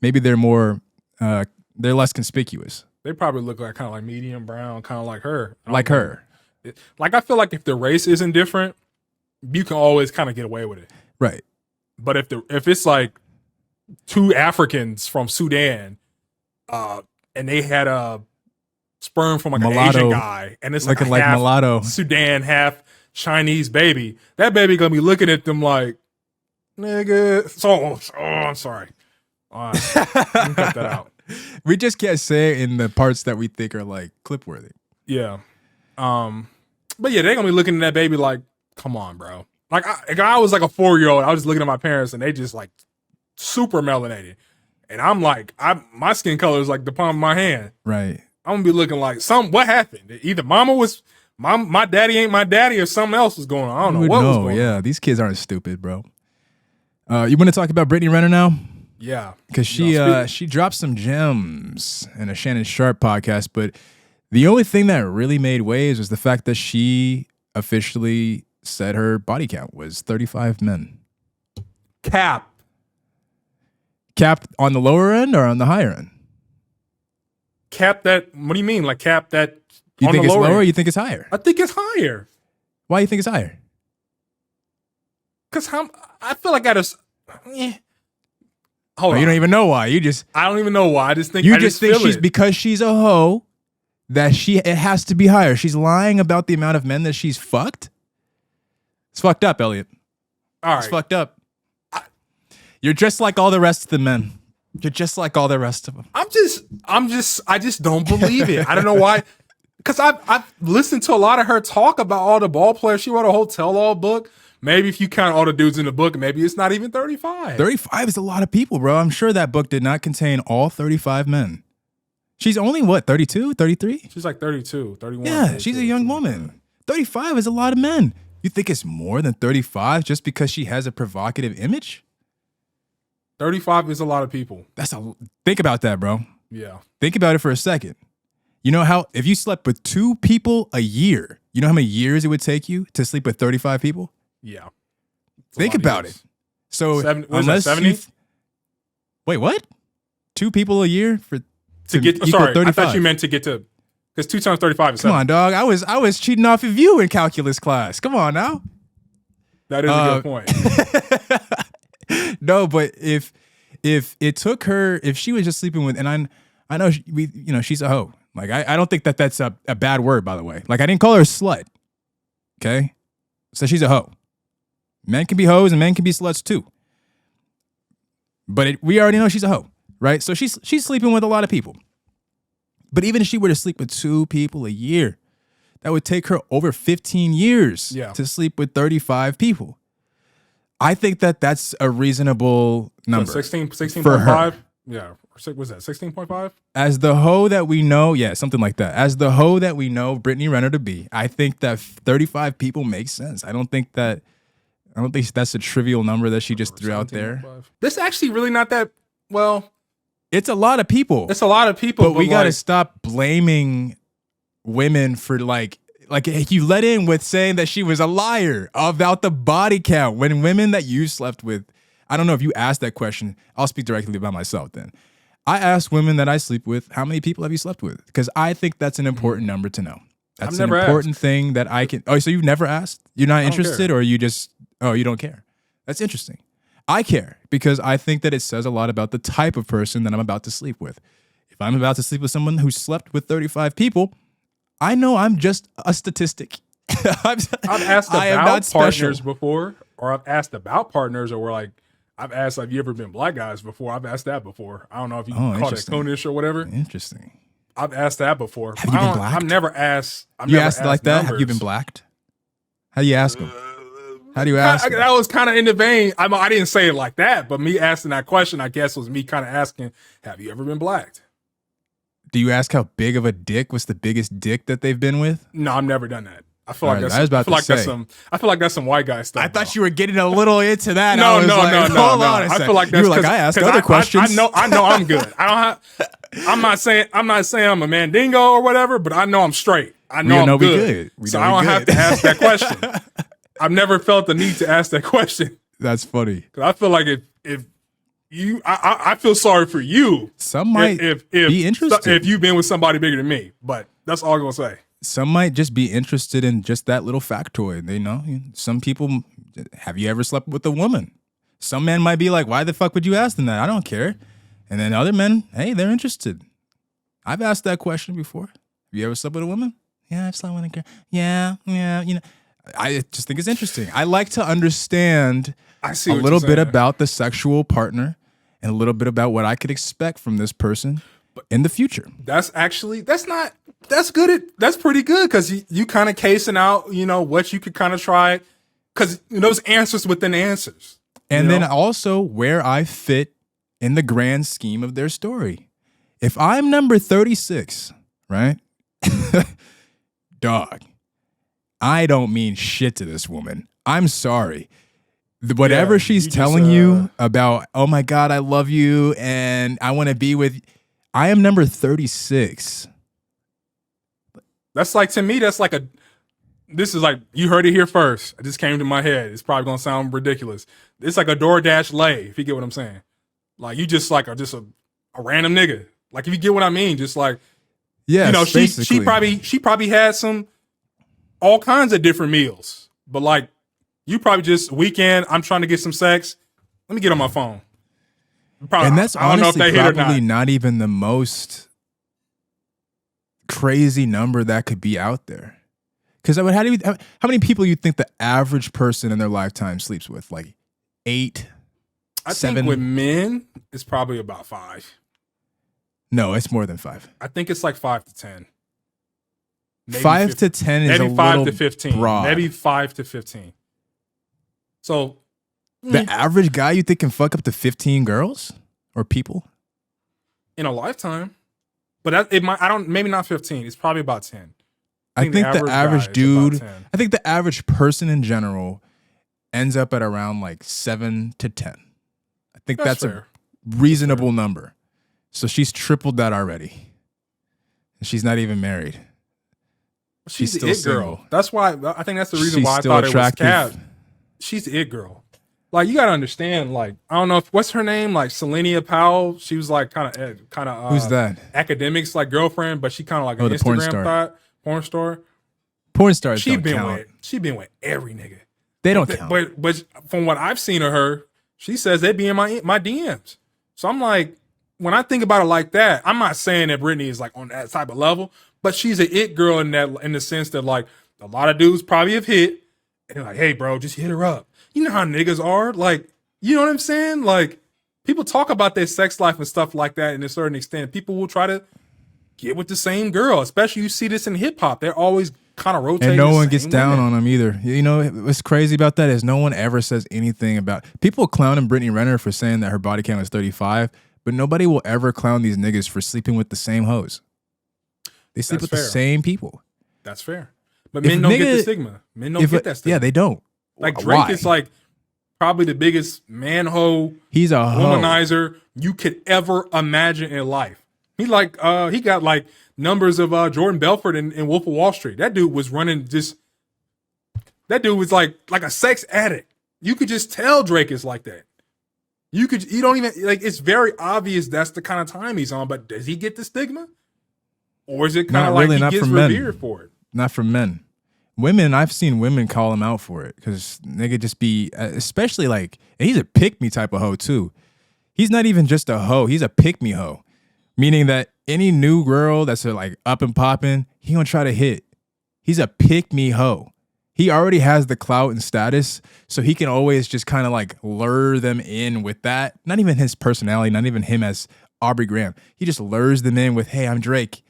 maybe they're more, they're less conspicuous. They probably look like kind of like medium brown, kind of like her. Like her. Like, I feel like if the race isn't different, you can always kind of get away with it. Right. But if it's like two Africans from Sudan, and they had a sperm from like Mulatto, an Asian guy, and it's like looking a half mulatto Sudan, half Chinese baby, that baby gonna be looking at them like, nigga. I'm sorry. All right, let me cut that out. We just can't say it in the parts that we think are like clip worthy. Yeah. But yeah, they're gonna be looking at that baby like, come on, bro. Like I was like a 4-year-old. I was just looking at my parents and they just like super melanated. And I'm like, my skin color is like the palm of my hand. Right. I'm gonna be looking like what happened? Either my daddy ain't my daddy or something else was going on. I don't know what was going on. Yeah, these kids aren't stupid, bro. You want to talk about Brittany Renner now? Yeah. Because she dropped some gems in a Shannon Sharp podcast, but the only thing that really made waves was the fact that she officially said her body count was 35 men. Capped on the lower end or on the higher end? Cap that. What do you mean? Like cap that? You on think the it's lower lower or end? you think it's higher? I think it's higher. Why do you think it's higher? Because I feel like I just. Hold on. You don't even know why. I don't even know why. I just think she's because she's a hoe that it has to be higher. She's lying about the amount of men that she's fucked. It's fucked up, Elliot. All right. It's fucked up. You're just like all the rest of the men. You're just like all the rest of them. I just don't believe it. I don't know why. Because I've listened to a lot of her talk about all the ball players. She wrote a whole tell-all book. Maybe if you count all the dudes in the book, maybe it's not even 35. 35 is a lot of people, bro. I'm sure that book did not contain all 35 men. She's only, what, 32, 33? She's like 32, 31. Yeah, 32, she's a young woman. 35 is a lot of men. You think it's more than 35 just because she has a provocative image? 35 is a lot of people. Think about that, bro. Yeah. Think about it for a second. You know how, if you slept with 2 people a year, you know how many years it would take you to sleep with 35 people? Yeah. Think about it. So unless 70? Wait, what? 2 people a year to get equal sorry, 35. I thought you meant to get to, because 2 times 35 is 70. Come on, dog. I was cheating off of you in calculus class. Come on now. That is a good point. No, but if it took her, if she was just sleeping with, and I know she's a hoe. Like I don't think that's a bad word, by the way. Like I didn't call her a slut. Okay, so she's a hoe. Men can be hoes and men can be sluts too. But we already know she's a hoe, right? So she's sleeping with a lot of people. But even if she were to sleep with 2 people a year, that would take her over 15 years to sleep with 35 people. I think that's a reasonable number. So 16.5? Yeah. Was that 16.5? As the hoe that we know, yeah, something like that. As the hoe that we know Brittany Renner to be, I think that 35 people makes sense. I don't think that's a trivial number that she just threw out there. This actually really not that, well. It's a lot of people. It's a lot of people. But we got to stop blaming women for like you let in with saying that she was a liar about the body count when women that you slept with. I don't know if you asked that question. I'll speak directly about myself then. I asked women that I sleep with, how many people have you slept with? Because I think that's an important number to know. That's an important thing that I can. Oh, so you've never asked? You're not interested, or you just, you don't care? That's interesting. I care because I think that it says a lot about the type of person that I'm about to sleep with. If I'm about to sleep with someone who slept with 35 people, I know I'm just a statistic. I've asked about partners before, or I've asked about partners, or I've asked, have you ever been black guys before? I've asked that before. I don't know if you call it coonish or whatever. Interesting. I've asked that before. Have you been blacked? I've never asked. You asked like that? Have you been blacked? How do you ask them? How do you ask them? That was kind of in the vein. I didn't say it like that, but me asking that question, I guess, was me kind of asking, have you ever been blacked? Do you ask how big of a dick was the biggest dick that they've been with? No, I've never done that. I feel like that's some white guy stuff. I thought you were getting a little into that. No. I feel like that's you were like, I asked other questions. I know I'm good. I don't have. I'm not saying I'm a mandingo or whatever, but I know I'm straight. I know I'm good. So I don't have to ask that question. I've never felt the need to ask that question. That's funny. Because I feel like if you, I feel sorry for you. Some might be interested if you've been with somebody bigger than me, but that's all I'm gonna say. Some might just be interested in just that little factoid. They know. Some people, have you ever slept with a woman? Some men might be like, why the fuck would you ask them that? I don't care. And then other men, hey, they're interested. I've asked that question before. Have you ever slept with a woman? Yeah, I've slept with a girl. Yeah. I just think it's interesting. I like to understand a little bit about the sexual partner and a little bit about what I could expect from this person in the future. That's pretty good because you kind of casing out, what you could kind of try because those answers within answers. And then also where I fit in the grand scheme of their story. If I'm number 36, right? Dog, I don't mean shit to this woman. I'm sorry. Whatever she's telling you about, oh my God, I love you and I want to be with you. I am number 36. That's like, to me, this is like, you heard it here first. It just came to my head. It's probably going to sound ridiculous. It's like a DoorDash lay, if you get what I'm saying. Like, you just like are just a random nigga. Like, if you get what I mean, just like, yeah, she probably had all kinds of different meals. But like, you probably just weekend, I'm trying to get some sex. Let me get on my phone. Probably, and that's honestly probably not even the most crazy number that could be out there. Because how many people you think the average person in their lifetime sleeps with? Like 8, 7? I think with men, it's probably about 5. No, it's more than 5. I think it's like 5 to 10. Maybe 5 to 10 is maybe a 5 little to 15. broad. Maybe 5 to 15. So the average guy you think can fuck up to 15 girls or people in a lifetime, but maybe not 15. It's probably about 10. I think the average dude, I think the average person in general ends up at around like 7 to 10. I think that's a reasonable number. So she's tripled that already. And she's not even married. She's still the it single. girl. That's why I think that's the reason why I thought attractive. It was Cat. She's the it girl. Like, you gotta understand. Like, I don't know what's her name. Like Selenia Powell. She was like kind of. Who's that? Academics like girlfriend, but she kind of like an Instagram porn star. Porn stars. She been with every nigga. They don't count. But from what I've seen of her, she says they be in my DMs. So I'm like, when I think about it like that, I'm not saying that Brittany is like on that type of level, but she's an it girl in the sense that like a lot of dudes probably have hit and they're like, hey bro, just hit her up. You know how niggas are, like, you know what I'm saying? Like, people talk about their sex life and stuff like that. In a certain extent, people will try to get with the same girl. Especially you see this in hip hop. They're always kind of rotating. And no one gets down on them either. You know what's crazy about that is no one ever says anything about people clowning Brittany Renner for saying that her body count is 35, but nobody will ever clown these niggas for sleeping with the same hoes. They sleep with the same people. That's fair. But men don't get the stigma. Men don't get that stigma. Yeah, they don't. Like Drake is like probably the biggest man-ho, he's a womanizer you could ever imagine in life. He got like numbers of Jordan Belfort in Wolf of Wall Street. That dude was running that dude was like a sex addict. You could just tell Drake is like that. You don't even like, it's very obvious that's the kind of time he's on, but does he get the stigma? Or is it kind of like he gets revered for it? Not from men. Women, I've seen women call him out for it because they could just be, especially like, and he's a pick-me type of hoe too. He's not even just a hoe, he's a pick-me hoe. Meaning that any new girl that's like up and popping, he gonna try to hit. He's a pick-me hoe. He already has the clout and status, so he can always just kind of like lure them in with that. Not even his personality, not even him as Aubrey Graham. He just lures them in with, hey, I'm Drake.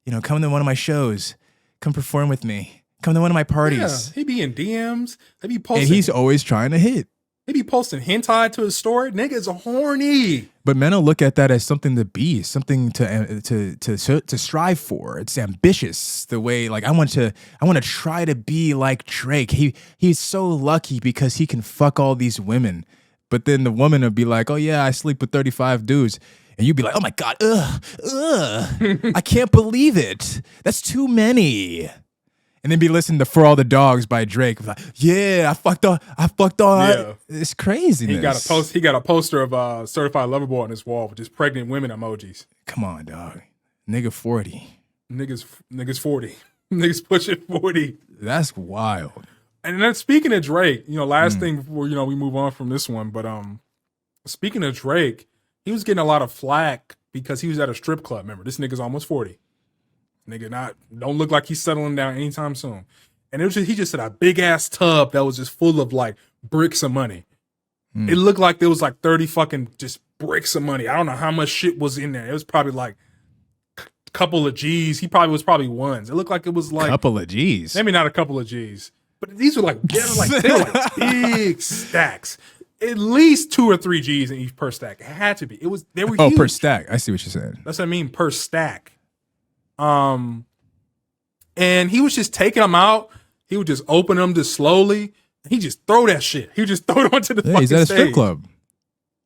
You know, come to one of my shows. Come perform with me. Come to one of my parties. Yeah, he be in DMs. They be posting. And he's always trying to hit. He be posting hentai to his story. Niggas are horny. But men will look at that as something to be, something to strive for. It's ambitious. The way, like, I want to try to be like Drake. He's so lucky because he can fuck all these women. But then the woman will be like, oh yeah, I sleep with 35 dudes. And you'd be like, oh my God, I can't believe it. That's too many. And then be listening to For All the Dogs by Drake. Like, yeah, I fucked on. Yeah. It's craziness. He got a poster of Certified Lover Boy on his wall with just pregnant women emojis. Come on, dog. Nigga 40. Niggas 40. Niggas pushing 40. That's wild. And then speaking of Drake, last thing before, we move on from this one, but speaking of Drake, he was getting a lot of flack because he was at a strip club. Remember, this nigga's almost 40. Nigga don't look like he's settling down anytime soon. And he just had a big ass tub that was just full of like bricks of money. It looked like there was like 30 fucking just bricks of money. I don't know how much shit was in there. It was probably like a couple of G's. He probably was ones. It looked like it was like couple of G's. Maybe not a couple of G's. But these were like, they were like big stacks. At least 2 or 3 G's in each per stack. It had to be. They were huge. Per stack. I see what you're saying. That's what I mean, per stack. And he was just taking them out. He would just open them just slowly. He just throw that shit. He would just throw it onto the fucking he's at a stage. strip club.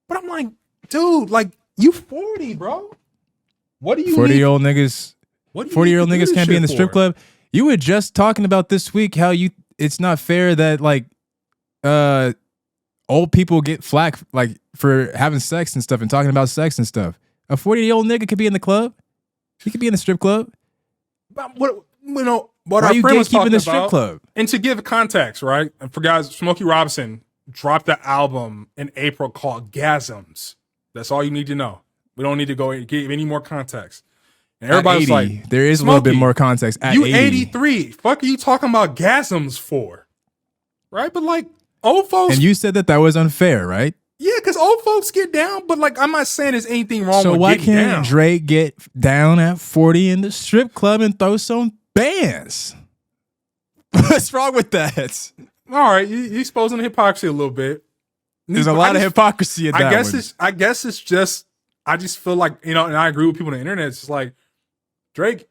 But I'm like, dude, like, you 40, bro. What do you 40-year-old niggas? 40-year-old niggas can't be in the strip club. You were just talking about this week how it's not fair that like old people get flack like for having sex and stuff and talking about sex and stuff. A 40-year-old nigga could be in the club. He could be in the strip club. But what Why our you friend was gatekeeping talking the strip about, club? And to give context, right? And for guys, Smokey Robinson dropped the album in April called Gasms. That's all you need to know. We don't need to go give any more context. And everybody's like, there is a little bit more context. At you 80. 83. Fuck are you talking about gasms for? Right? But like old folks. And you said that was unfair, right? Yeah, because old folks get down, but like I'm not saying there's anything wrong with So why getting can't down. Drake get down at 40 in the strip club and throw some bands? What's wrong with that? All right, you exposing the hypocrisy a little bit. There's a lot of hypocrisy at that I guess it's just I just feel like, and I agree with people on the internet. It's just like, Drake,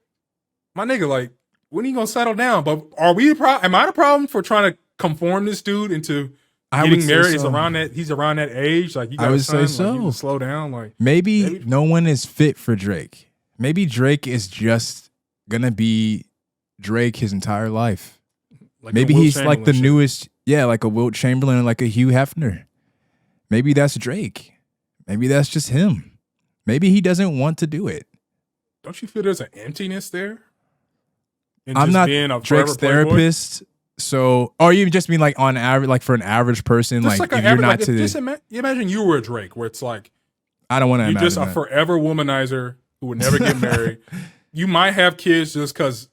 my nigga, like, when are you gonna settle down? But are we am I the problem for trying to conform this dude into getting married? So. He's around that age. Like, you got I would a son, say so. Like, you can slow down. Like, maybe no one is fit for Drake. Maybe Drake is just gonna be Drake his entire life. like Maybe he's like the shit. newest, like a Wilt Chamberlain or like a Hugh Hefner. Maybe that's Drake. Maybe that's just him. Maybe he doesn't want to do it. Don't you feel there's an emptiness there? In I'm just not being a Drake's forever playboy? therapist, so or you just mean like on average, like for an average person, Just like an if you're average- not like, to. just imagine you were a Drake, where it's like I don't want to you're imagine just a that. forever womanizer who would never get married. You might have kids just because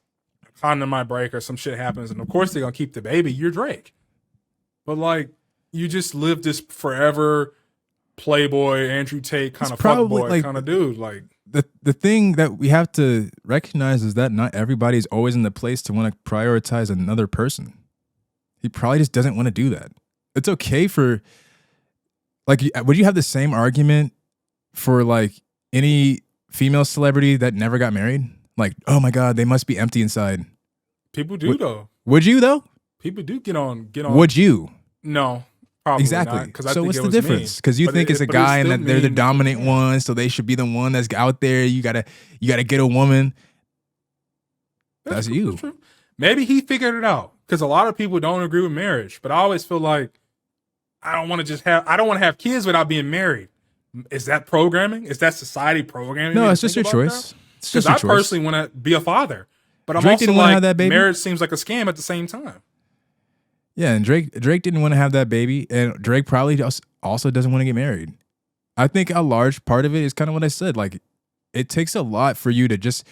a condom might break or some shit happens, and of course they're gonna keep the baby. You're Drake, but like you just live this forever playboy, Andrew Tate kind of fuckboy like, kind of dude. Like the thing that we have to recognize is that not everybody's always in the place to want to prioritize another person. He probably just doesn't want to do that. It's okay for like, would you have the same argument for like any female celebrity that never got married? Like, oh my God, they must be empty inside. people do though. Would you though? People do get on. Would you? No. Probably Exactly. not, 'cause I So think what's it the was difference? me. Because you But think it's a but guy and still that they're the mean- dominant one, so they should be the one that's out there. You gotta get a woman. That's true, you. true. Maybe he figured it out because a lot of people don't agree with marriage. But I always feel like I don't want to have kids without being married. Is that programming? Is that society programming? No, it's just your choice. It's Because just your I choice. personally want to be a father, but I'm Drake also didn't wanna like have that baby? marriage seems like a scam at the same time. Yeah, and Drake didn't want to have that baby, and Drake probably just also doesn't want to get married. I think a large part of it is kind of what I said. Like, it takes a lot for you to just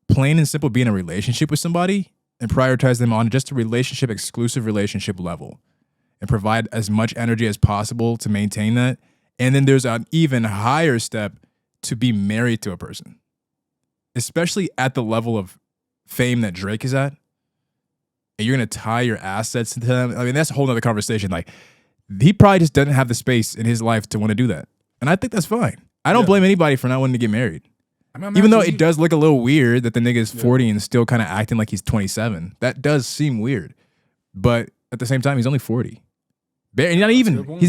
plain and simple be in a relationship with somebody and prioritize them on just a relationship, exclusive relationship level, and provide as much energy as possible to maintain that. And then there's an even higher step to be married to a person, especially at the level of fame that Drake is at. And you're going to tie your assets to them. I mean, that's a whole nother conversation. Like, he probably just doesn't have the space in his life to want to do that. And I think that's fine. I don't blame anybody for not wanting to get married. Even though it does look a little weird that the nigga is 40 and still kind of acting like he's 27. That does seem weird. But at the same time, he's only 40. And he's not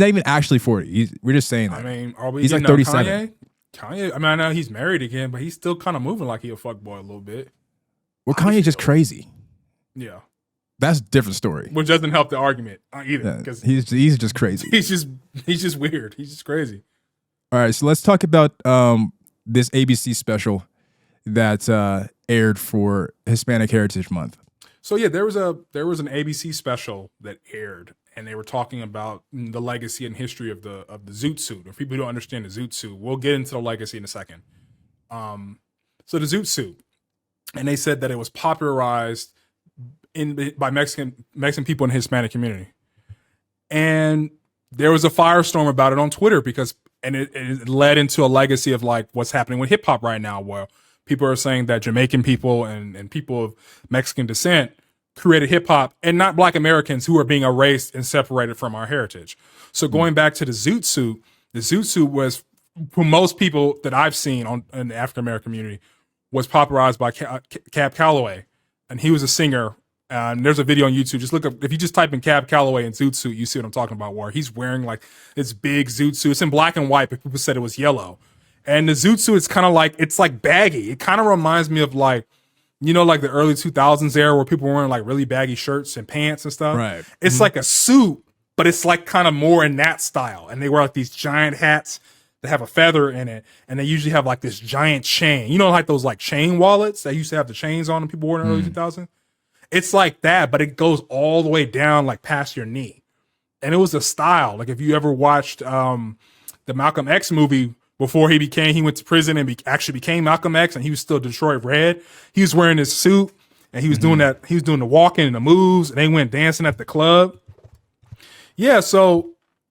even actually 40. We're just saying that. I mean, are we He's like getting 37. Kanye? Kanye, I mean, I know he's married again, but he's still kind of moving like he a fuckboy a little bit. Well, Kanye just crazy. Yeah. That's a different story. Which doesn't help the argument either. Because he's just crazy. He's just weird. He's just crazy. All right, so let's talk about this ABC special that aired for Hispanic Heritage Month. So yeah, there was an ABC special that aired, and they were talking about the legacy and history of the Zoot Suit. If people don't understand the Zoot Suit, we'll get into the legacy in a second. So the Zoot Suit, and they said that it was popularized by Mexican people in the Hispanic community, and there was a firestorm about it on Twitter because it led into a legacy of like what's happening with hip hop right now, where people are saying that Jamaican people and people of Mexican descent created hip hop and not Black Americans who are being erased and separated from our heritage. So going back to the Zoot Suit was, for most people that I've seen in the African American community, was popularized by Cab Calloway. And he was a singer. There's a video on YouTube. Just look up, if you just type in Cab Calloway and Zoot Suit, you see what I'm talking about, where he's wearing like this big Zoot Suit. It's in black and white, but people said it was yellow. And the Zoot Suit is kind of like, it's like baggy. It kind of reminds me of like, you know, like the early 2000s era where people were wearing like really baggy shirts and pants and stuff. Right. It's like a suit, but it's like kind of more in that style. And they wear like these giant hats that have a feather in it. And they usually have like this giant chain. You know, like those like chain wallets that used to have the chains on them people wore in the early 2000s? It's like that, but it goes all the way down like past your knee. And it was a style. Like if you ever watched the Malcolm X movie, before he went to prison and actually became Malcolm X, and he was still Detroit Red. He was wearing his suit, and he was doing that. He was doing the walking and the moves, and they went dancing at the club. Yeah, so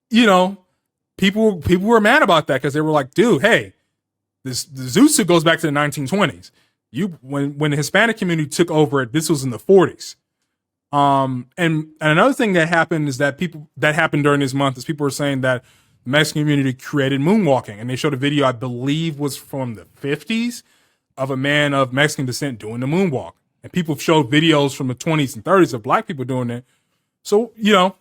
you know, people were mad about that because they were like, "Dude, hey, the Zoot Suit goes back to the 1920s. When the Hispanic community took over it, this was in the 40s." And another thing that happened is that happened during this month is people were saying that the Mexican community created moonwalking, and they showed a video, I believe was from the 50s, of a man of Mexican descent doing the moonwalk. And people showed videos from the 20s and 30s of Black people doing it. So, you know,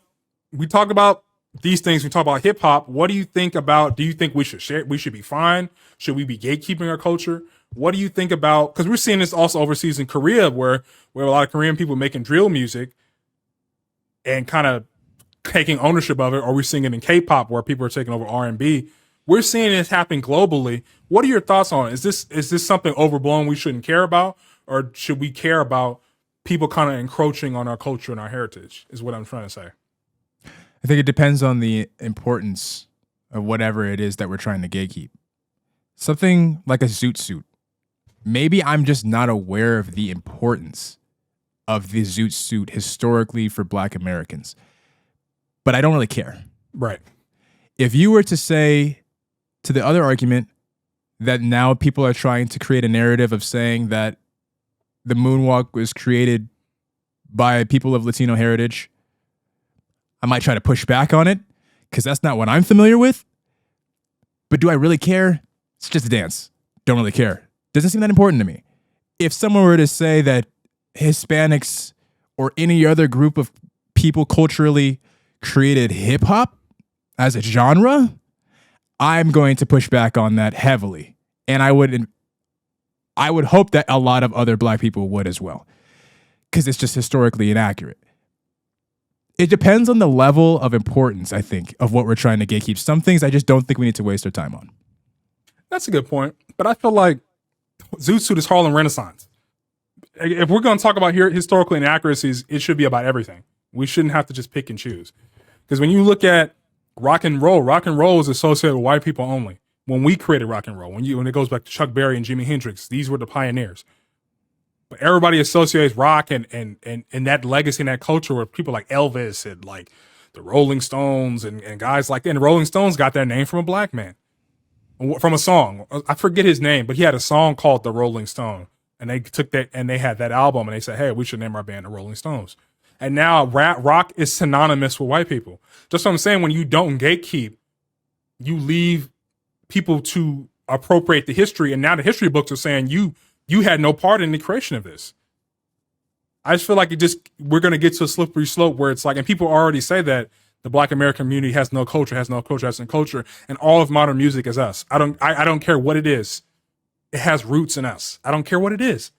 we talk about these things. We talk about hip hop. What do you think about, do you think we should share? We should be fine? Should we be gatekeeping our culture? What do you think about, because we're seeing this also overseas in Korea where a lot of Korean people making drill music and kind of taking ownership of it, or we're seeing it in K-pop where people are taking over R&B. We're seeing this happen globally. What are your thoughts on it? Is this something overblown we shouldn't care about, or should we care about people kind of encroaching on our culture and our heritage, is what I'm trying to say. I think it depends on the importance of whatever it is that we're trying to gatekeep. Something like a Zoot Suit. Maybe I'm just not aware of the importance of the Zoot Suit historically for Black Americans. But I don't really care. Right. If you were to say to the other argument that now people are trying to create a narrative of saying that the moonwalk was created by people of Latino heritage, I might try to push back on it because that's not what I'm familiar with. But do I really care? It's just a dance. Don't really care. Doesn't seem that important to me. If someone were to say that Hispanics or any other group of people culturally created hip hop as a genre, I'm going to push back on that heavily. And I would hope that a lot of other Black people would as well, because it's just historically inaccurate. It depends on the level of importance, I think, of what we're trying to gatekeep. Some things I just don't think we need to waste our time on. That's a good point. But I feel like Zoot Suit is Harlem Renaissance. If we're going to talk about here historical inaccuracies, it should be about everything. We shouldn't have to just pick and choose. Because when you look at rock and roll is associated with white people only. When we created rock and roll, when it goes back to Chuck Berry and Jimi Hendrix, these were the pioneers. But everybody associates rock and that legacy and that culture with people like Elvis and like the Rolling Stones and guys like that. And the Rolling Stones got their name from a Black man, from a song. I forget his name, but he had a song called The Rolling Stone. And they took that and they had that album and they said, hey, we should name our band The Rolling Stones. And now rock is synonymous with white people. Just what I'm saying, when you don't gatekeep, you leave people to appropriate the history. And now the history books are saying you had no part in the creation of this. I just feel like we're going to get to a slippery slope where it's like, and people already say that the Black American community has no culture, has no culture, has no culture, and all of modern music is us. I don't care what it is. It has roots in us. I don't care what it is.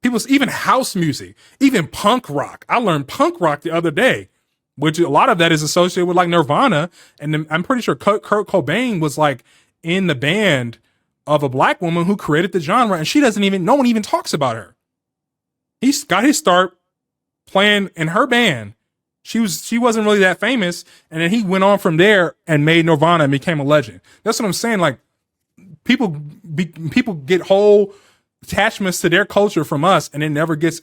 Even house music, even punk rock. I learned punk rock the other day, which a lot of that is associated with like Nirvana. And I'm pretty sure Kurt Cobain was like in the band of a black woman who created the genre, and no one even talks about her. He got his start playing in her band. She wasn't really that famous, and then he went on from there and made Nirvana and became a legend. That's what I'm saying. Like people get whole attachments to their culture from us, and it never gets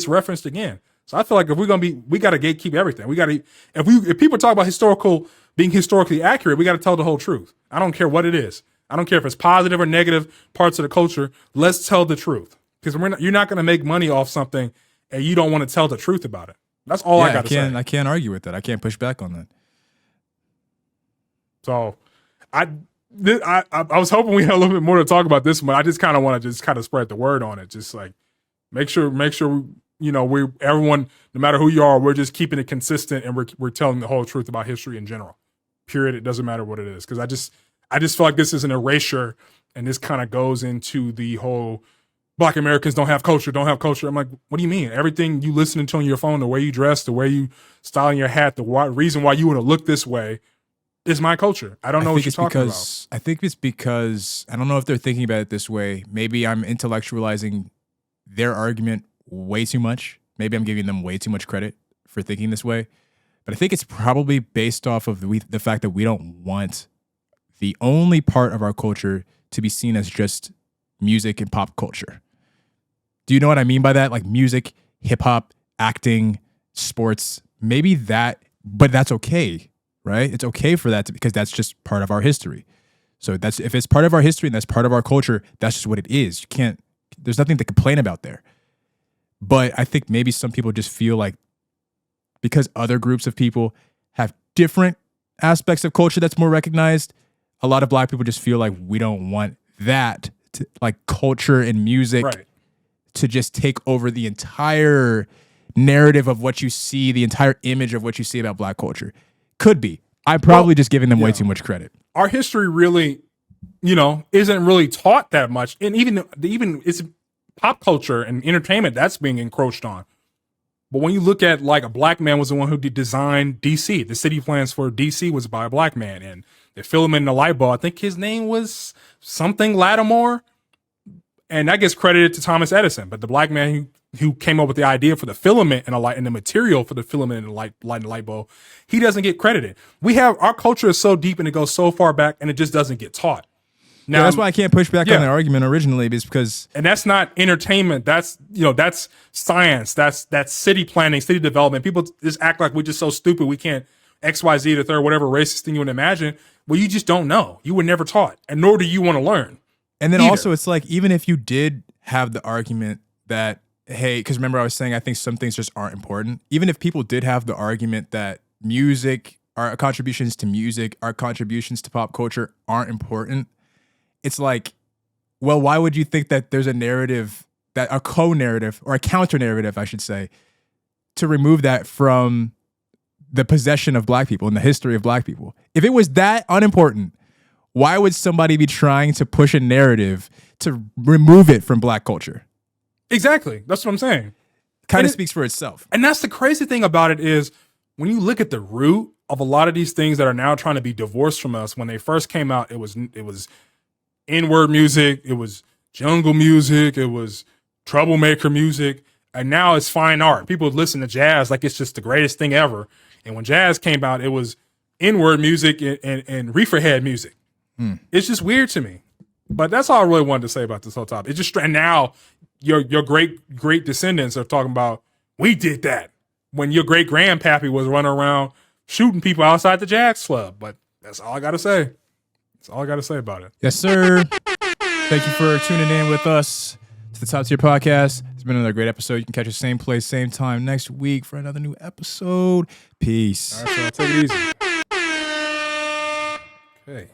referenced again. So I feel like if we're gonna we got to gatekeep everything. We got to if people talk about being historically accurate, we got to tell the whole truth. I don't care what it is. I don't care if it's positive or negative parts of the culture. Let's tell the truth, because you're not going to make money off something and you don't want to tell the truth about it. That's all I got to say. I can't argue with that. I can't push back on that. So I was hoping we had a little bit more to talk about this one. I just kind of want to just kind of spread the word on it. Just like make sure everyone, no matter who you are, we're just keeping it consistent and we're telling the whole truth about history in general. Period. It doesn't matter what it is, because I just feel like this is an erasure, and this kind of goes into the whole Black Americans don't have culture. I'm like, what do you mean? Everything you listening to on your phone, the way you dress, the way you styling your hat, the reason why you want to look this way is my culture. I don't know what you're talking about. I think it's because, I don't know if they're thinking about it this way. Maybe I'm intellectualizing their argument way too much. Maybe I'm giving them way too much credit for thinking this way. But I think it's probably based off of the fact that we don't want the only part of our culture to be seen as just music and pop culture. Do you know what I mean by that? Like music, hip hop, acting, sports, maybe that, but that's okay, right? It's okay for that because that's just part of our history. So if it's part of our history and that's part of our culture, that's just what it is. There's nothing to complain about there. But I think maybe some people just feel like because other groups of people have different aspects of culture that's more recognized, a lot of Black people just feel like we don't want that to, like culture and music, right, to just take over the entire narrative of what you see, the entire image of what you see about Black culture. Could be. I'm probably just giving them way too much credit. Our history really, isn't really taught that much. And even it's pop culture and entertainment that's being encroached on. But when you look at like a Black man was the one who designed DC. The city plans for DC was by a Black man, and the filament in the light bulb, I think his name was something Lattimore, and that gets credited to Thomas Edison. But the Black man who came up with the idea for the filament and the material for the filament and the light bulb, he doesn't get credited. Our culture is so deep and it goes so far back, and it just doesn't get taught. Now, that's why I can't push back on the argument originally, is because, and that's not entertainment. That's that's science. That's city planning, city development. People just act like we're just so stupid we can't XYZ the third, whatever racist thing you would imagine. Well, you just don't know. You were never taught, and nor do you want to learn. And then also, it's like, even if you did have the argument that, hey, because remember I was saying I think some things just aren't important. Even if people did have the argument that music, our contributions to music, our contributions to pop culture aren't important, it's like, well, why would you think that there's a narrative, that a co-narrative or a counter-narrative, I should say, to remove that from the possession of Black people and the history of Black people? If it was that unimportant, why would somebody be trying to push a narrative to remove it from Black culture? Exactly. That's what I'm saying. Kind of speaks for itself. And that's the crazy thing about it is when you look at the root of a lot of these things that are now trying to be divorced from us, when they first came out, it was N-word music, it was jungle music, it was troublemaker music, and now it's fine art. People listen to jazz like it's just the greatest thing ever. And when jazz came out, it was N-word music and reefer head music. It's just weird to me. But that's all I really wanted to say about this whole topic. It's just, and now your great descendants are talking about, we did that, when your great grandpappy was running around shooting people outside the jazz club. But that's all I got to say. That's all I got to say about it. Yes, sir. Thank you for tuning in with us to the Top Tier Podcast. It's been another great episode. You can catch us same place, same time next week for another new episode. Peace. All right, so take it easy. Okay.